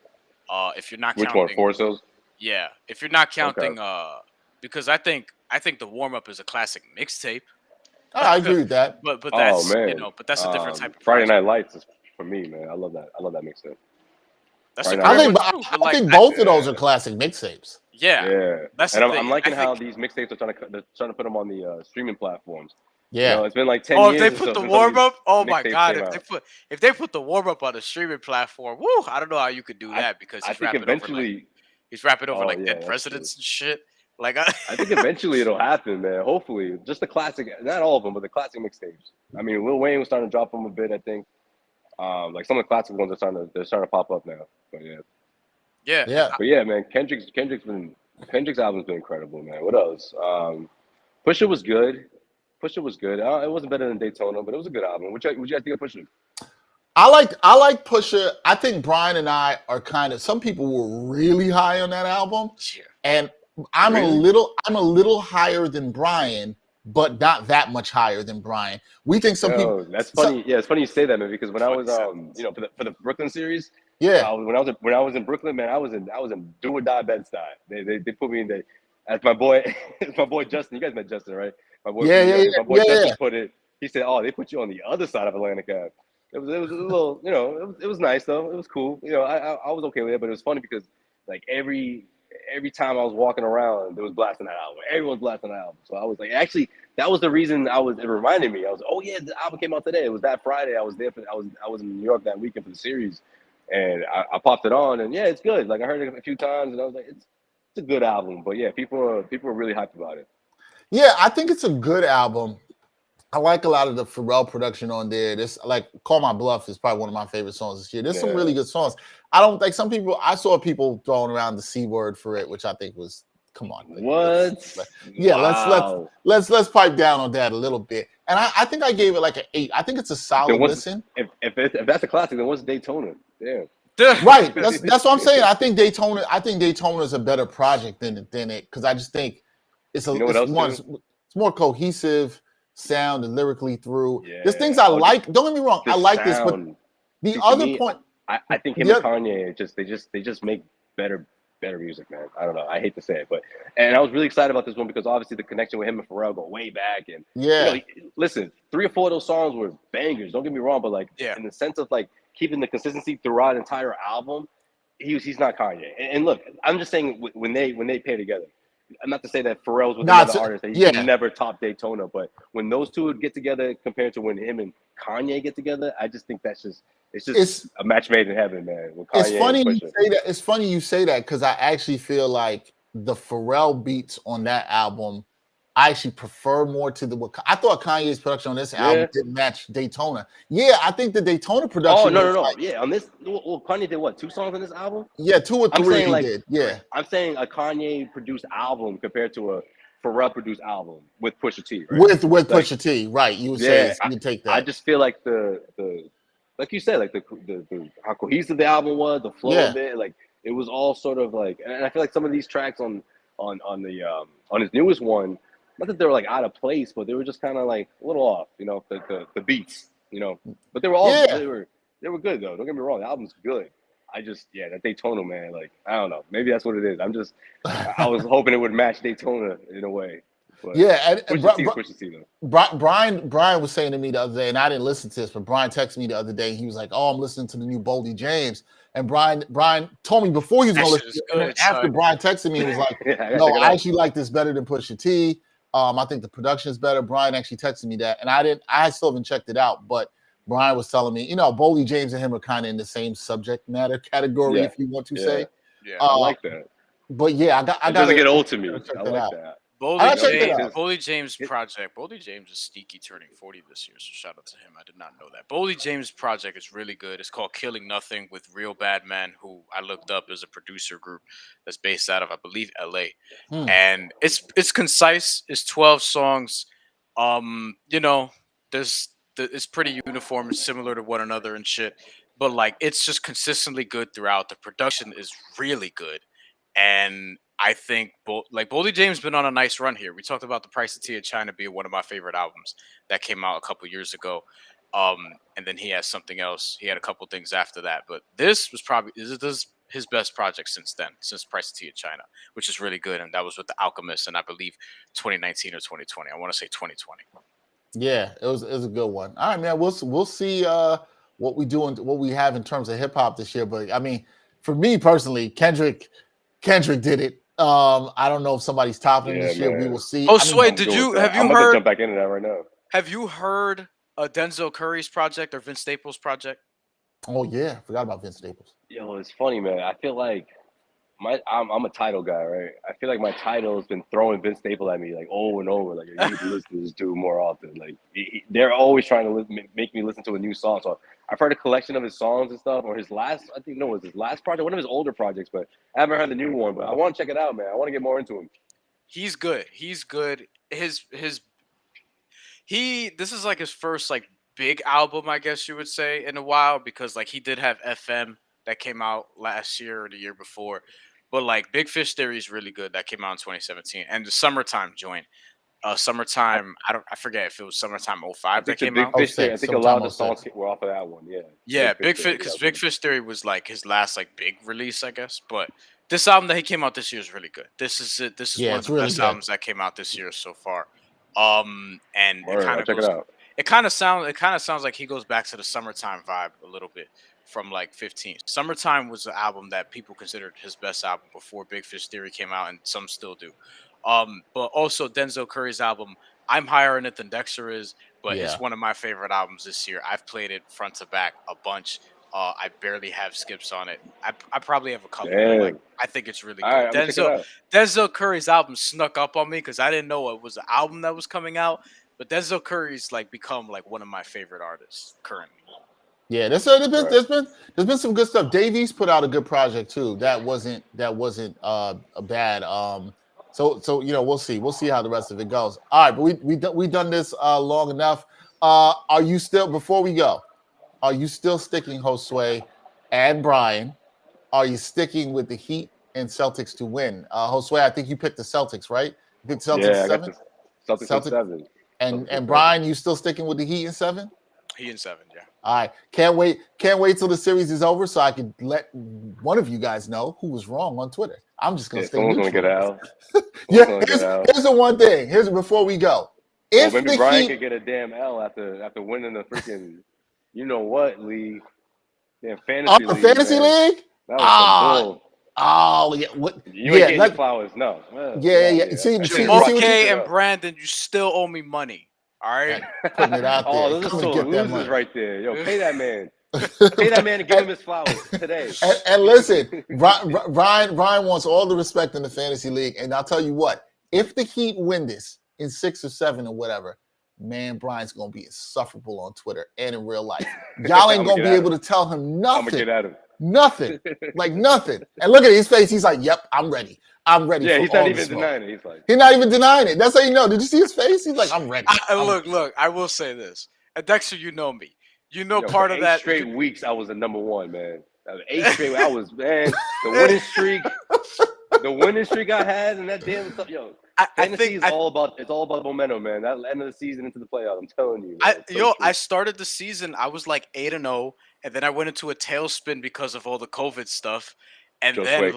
If you're not counting, which one, Forest Hills? Yeah, if you're not counting, because I think the warm up is a classic mixtape. I agree with that. But that's but that's a different type of Friday Night Lights is for me, man. I love that mixtape. I think both of those are classic mixtapes. Yeah. That's and I'm liking how these mixtapes are trying to put them on the streaming platforms. Yeah, it's been 10 years. If they put the warm up, oh my god! If they put the warm up on a streaming platform, woo! I don't know how you could do that because he's rapping over Dead Presidents and shit. I think eventually it'll happen, man. Hopefully, just the classic, not all of them, but the classic mixtapes. I mean, Lil Wayne was starting to drop them a bit. I think, some of the classic ones are starting to pop up now. But yeah. But yeah, man, Kendrick's been Kendrick's album's been incredible, man. What else? Pusha was good. Pusha was good. It wasn't better than Daytona, but it was a good album. What you guys think of Pusha? I like Pusha. I think Brian and I are kind of, some people were really high on that album, Yeah. and I'm Really? a little higher than Brian, but not that much higher than Brian. We think some people. Oh, that's funny. Yeah, it's funny you say that, man. Because when I Funny was, sentence. for the Brooklyn series, Yeah, when I was in Brooklyn, man, I was in do or die Bed Stuy. They put me in the as my boy, as my boy Justin. You guys met Justin, right? My boy, yeah, yeah, my boy yeah, yeah, Justin yeah. put it. He said, "Oh, they put you on the other side of Atlantic Ave." It was a little, it was nice though. It was cool. I was okay with it, but it was funny because like every time I was walking around, there was blasting that album. Everyone's blasting that album. So I was like, actually, that was the reason it reminded me. I was, oh yeah, the album came out today. It was that Friday. I was in New York that weekend for the series, and I popped it on, and yeah, it's good. Like I heard it a few times, and I was like, it's a good album. But yeah, people are really hyped about it. Yeah, I think it's a good album. I like a lot of the Pharrell production on there. This, like, Call My Bluff is probably one of my favorite songs this year. There's some really Yeah. good songs. I don't think some people, I saw people throwing around the C word for it, which I think was, come on. What? Yeah, Wow. let's pipe down on that a little bit. And I think I gave it like an 8. I think it's a Then solid what's listen. if that's a classic, then what's Daytona? Yeah. Right. That's what I'm saying. I think Daytona is a better project than it, because I just think it's You know what else too? it's more cohesive sound and lyrically through. There's Yeah. things I Oh, like. Don't get me wrong, the I like this, but sound. the See, to other me, point, I think him the and oth- Kanye they just make better music, man. I don't know. I hate to say it, but and I was really excited about this one because obviously the connection with him and Pharrell go way back, and yeah, listen, 3 or 4 of those songs were bangers. Don't get me wrong, but like Yeah. in the sense of like keeping the consistency throughout an entire album, he's not Kanye. And look, I'm just saying when they pair together. I'm not to say that Pharrell's with not another artist that he can yeah. never top Daytona, but when those two would get together compared to when him and Kanye get together, I just think it's just It's a match made in heaven, man. With it's Kanye and funny you Pusha. say that. It's funny you say that because I actually feel like the Pharrell beats on that album, I actually prefer more to the. I thought Kanye's production on this album Yeah. didn't match Daytona. Yeah, I think the Daytona Oh production no was no no like, yeah on this well Kanye did what 2 songs on this album? yeah, 2 or I'm 3 saying he like did. Yeah, I'm saying a Kanye produced album compared to a Pharrell produced album with Pusha T, right? with Like Pusha T, right? You would say yeah, you would take I that. just feel like the like you said like the how cohesive the album was, the flow Yeah, of it, like it was all sort of like, and I feel like some of these tracks on his newest one, not that they were like out of place, but they were just kind of like a little off, the beats, but they were all yeah. they were good though. Don't get me wrong, the album's good. I just that Daytona, man, like I don't know, maybe that's what it is. I was hoping it would match Daytona in a way, but Yeah, and Pusha T though. Brian was saying to me the other day, and I didn't listen to this, but Brian texted me the other day. And he was like, "Oh, I'm listening to the new Boldy James." And Brian told me before he was That going to shit listen, is and then good, after son. Brian texted me, he was like, Yeah, I gotta "No, check it I out. actually like this better than Pusha T. I think the production is better." Brian actually texted me that, and I didn't. I still haven't checked it out, but Brian was telling me, Boldy James and him are kind of in the same subject matter category, Yeah, if you want to yeah, say. Yeah. I Uh, like that. but yeah, I It doesn't gotta get old to me. check I that like out. that. I Boldy gotta check that James, out. Boldy James It- project. Boldy James is sneaky turning 40 this year, so shout out to him. I did not know that. Boldy James project is really good. It's called Killing Nothing with Real Bad Men, who I looked up as a producer group that's based out of, I believe, LA. Hmm. And it's concise. It's 12 songs. You know, it's pretty uniform and similar to one another and shit. But like it's just consistently good throughout. The production is really good. And I think Boldy James been on a nice run here. We talked about the Price of Tea of China being one of my favorite albums that came out a couple years ago. And then he has something else. He had a couple things after that, but this was probably this is his best project since then, since Price of Tea of China, which is really good. And that was with the Alchemist, and I believe 2019 or 2020. I want to say 2020. Yeah, it was a good one. All right, man. We'll see what we do and what we have in terms of hip hop this year. But I mean, for me personally, Kendrick did it. I don't know if somebody's topping him Yeah, this year. We man. will see. Oh, I mean, Sway, I'm good with that. have you I'm about to heard jump back into that right now. Denzel Curry's project or Vince Staples' project? oh yeah, forgot about Vince Staples. Yo, it's funny, man. I feel like I'm a title guy, right? I feel like my title has been throwing Vince Staple at me like over and over. Like, you need to listen to this dude more often. Like, they're always trying to make me listen to a new song. So I've heard a collection of his songs and stuff, or his last, I think, no, it was his last project, one of his older projects, but I haven't heard the new one. But I want to check it out, man. I want to get more into him. He's good. He's good. This is like his first like big album, I guess you would say, in a while, because like he did have FM that came out last year or the year before. But like Big Fish Theory is really good. That came out in 2017. And the Summertime joint. Summertime, I forget if it was Summertime I '05 that think the came Big out. Fish Theory, I 06, think a lot of the sometime songs 06. were off of that one. Yeah. Yeah, Big Fish, Theory, because that Big was- Fish Theory was like his last like big release, I guess. But this album that he came out this year is really good. This is it. This is Yeah, one of it's the really best good. albums that came out this year so far. And it Word, kind I'll of check it goes. out. It kind of sounds like he goes back to the Summertime vibe a little bit from like 15. Summertime was the album that people considered his best album before Big Fish Theory came out, and some still do. But also Denzel Curry's album, I'm higher in it than Dexter is, but Yeah. it's one of my favorite albums this year. I've played it front to back a bunch. I barely have skips on it. I probably have a couple, but like Damn. I think it's really All good. right, I'm gonna check it out. Denzel Curry's album snuck up on me because I didn't know it was an album that was coming out. But Denzel Curry's like become like one of my favorite artists currently. Yeah, Right. there's been some good stuff. Davies put out a good project too. That wasn't a bad. So we'll see how the rest of it goes. All right, but we done this long enough. Are you still, before we go? Are you still sticking, Josue and Brian? Are you sticking with the Heat and Celtics to win? Josue, I think you picked the Celtics, right? You picked Celtics Yeah, I got 7, the Celtics in 7. Celtics in and 7. Brian, you still sticking with the Heat in 7? He in 7, yeah. All right. Can't wait till the series is over so I can let one of you guys know who was wrong on Twitter. I'm just gonna Yeah, stay someone's neutral. gonna get out. Yeah, Someone's gonna get out. here's the one thing. Here's before we go. Well, If maybe the Brian Heat, could get a damn L after winning the freaking, you know what, league. Damn fantasy the league. fantasy man. league, That was some bull. yeah, what? You ain't getting let- your flowers, no. Yeah. See, Jamal see what K you- and Brandon, you still owe me money. All right. putting it out there. Oh, those are Coming so to get that losers money. right there. Yo, pay that man. Pay that man and give him his flowers today. And listen, Ryan wants all the respect in the fantasy league. And I'll tell you what, if the Heat win this in 6 or 7 or whatever, man, Brian's gonna be insufferable on Twitter and in real life. Y'all ain't gonna be able to tell him I'm nothing. gonna get at him. Nothing. Like nothing. And look at his face. He's like, "Yep, I'm ready. I'm ready." Yeah, for he's all not the even smoke." denying it. He's like, He's not even denying it. That's how you know. Did you see his face? He's like, "I'm ready." Look. I will say this, Dexter. You know me. You know yo, part for of 8 that. straight weeks, I was the number one, man. 8 straight. I was, man. The winning streak. The winning streak I had, and that damn stuff, yo. I Fantasy think is all about momentum, man. That end of the season into the playoffs, I'm telling you. Man, I started the season. I was like 8-0, and then I went into a tailspin because of all the COVID stuff, and then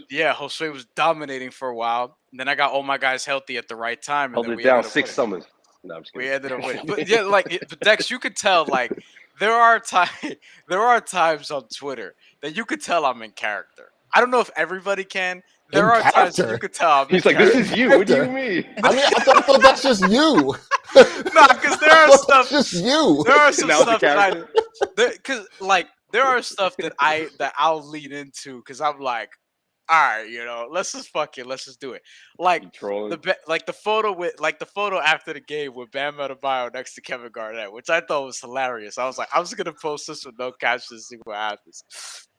Josue was dominating for a while. And then I got all my guys healthy at the right time, and held then it we down ended up 6 winning. summers. No, I'm just We kidding. ended up winning. But yeah, but Dex, you could tell like there are times on Twitter that you could tell I'm in character. I don't know if everybody can. There are times that you could tell I'm He's in like, this character. is you. What do you mean? I mean, I thought that's just you. Nah, because there are stuff. Just you. There are some Now it's a stuff that character. because like there are stuff that I'll lean into because I'm like, all right, let's just do it. Like You trolling. the photo after the game with Bam Adebayo next to Kevin Garnett, which I thought was hilarious. I was like, I'm just gonna post this with no caption to see what happens,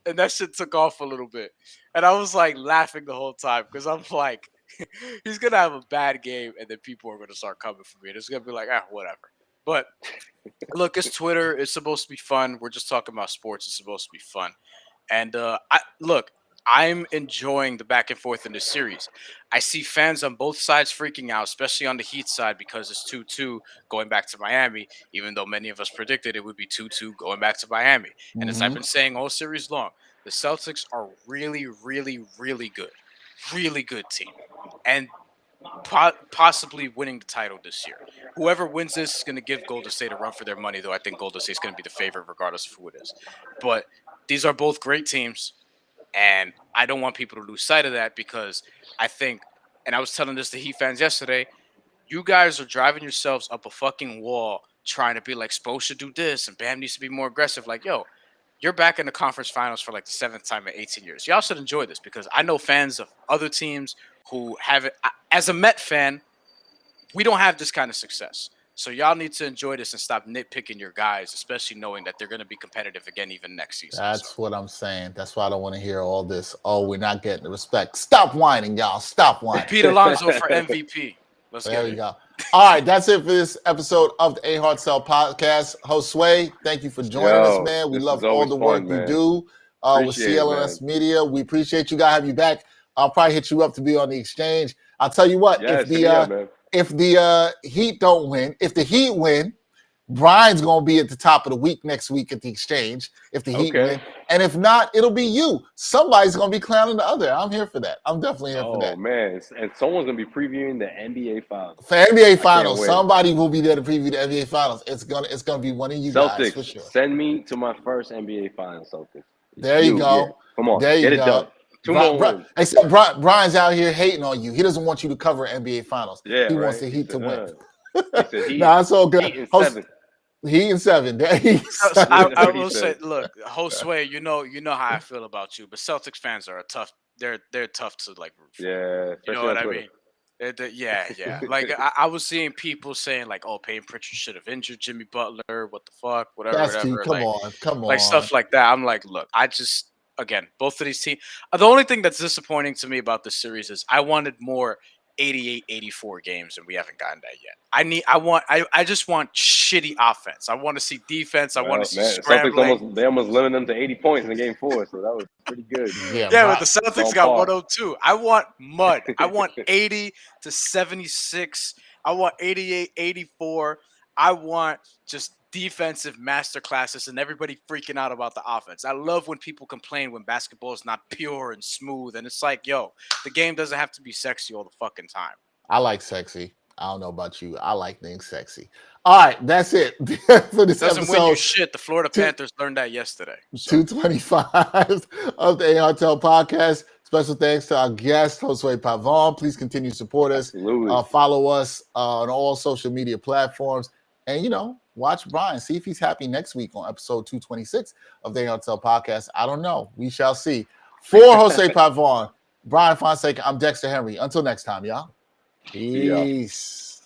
and that shit took off a little bit, and I was like laughing the whole time because I'm like, he's gonna have a bad game, and then people are gonna start coming for me. And it's gonna be like, whatever. But look, it's Twitter. It's supposed to be fun. We're just talking about sports. It's supposed to be fun. And I'm enjoying the back and forth in this series. I see fans on both sides freaking out, especially on the Heat side because it's 2-2 going back to Miami, even though many of us predicted it would be 2-2 going back to Miami. And as I've been saying all series long, the Celtics are really, really, really good. Really good team. And possibly winning the title this year. Whoever wins this is going to give Golden State a run for their money, though I think Golden State is going to be the favorite regardless of who it is. But these are both great teams, and I don't want people to lose sight of that because I think, and I was telling this to Heat fans yesterday, you guys are driving yourselves up a fucking wall trying to be like, Spo should do this, and Bam needs to be more aggressive. Like, yo, you're back in the conference finals for like the 7th time in 18 years. Y'all should enjoy this because I know fans of other teams who have it. As a Met fan, we don't have this kind of success. So y'all need to enjoy this and stop nitpicking your guys, especially knowing that they're going to be competitive again even next season. That's what I'm saying. That's why I don't want to hear all this. Oh, we're not getting the respect. Stop whining, y'all. Stop whining. Pete Alonso for MVP. There we go. All right, that's it for this episode of the A Hard Sell podcast. Josue, thank you for joining us, man. We love all the work you do with CLNS Media. We appreciate you. Gotta have you back. I'll probably hit you up to be on the exchange. I'll tell you what, if the Heat don't win, if the Heat win, Brian's gonna be at the top of the week next week at the exchange. If the Heat win, and if not, it'll be you. Somebody's gonna be clowning the other. I'm here for that. I'm definitely here for that. Oh man, and someone's gonna be previewing the NBA finals. For NBA finals, somebody will be there to preview the NBA finals. It's gonna be one of you guys for sure. Send me to my first NBA finals, Celtics. There you go. Yeah. Come on, there get you it go. done. Except Brian's out here hating on you. He doesn't want you to cover NBA finals. Yeah, he wants the Heat to win. Nah, it's all good. Heat and 7. I will say, look, Josue, you know how I feel about you, but Celtics fans are tough. They're tough to like root for. Yeah, you know what I mean. Yeah. Like I was seeing people saying like, "Oh, Payne Pritchard should have injured Jimmy Butler. What the fuck? Whatever." Come on. Like stuff like that. I'm like, look, again, both of these teams. The only thing that's disappointing to me about this series is I wanted more 88-84 games, and we haven't gotten that yet. I just want shitty offense. I want to see defense. I want to see scrambling. They almost limited them to 80 points in game 4, so that was pretty good. But the Celtics got 102. I want mud. I want 80 to 76. I want 88-84. I want just defensive masterclasses and everybody freaking out about the offense. I love when people complain when basketball is not pure and smooth, and it's like, yo, the game doesn't have to be sexy all the fucking time. I like sexy. I don't know about you. I like things sexy. All right, that's it for this doesn't episode. Win you shit. The Florida Panthers learned that yesterday. So. 225 of the A-Hotel podcast. Special thanks to our guest, Josue Pavón. Please continue to support us. Follow us on all social media platforms. And, watch Brian. See if he's happy next week on episode 226 of the A-Hotel podcast. I don't know. We shall see. For Josue Pavón, Brian Fonseca, I'm Dexter Henry. Until next time, y'all. Peace.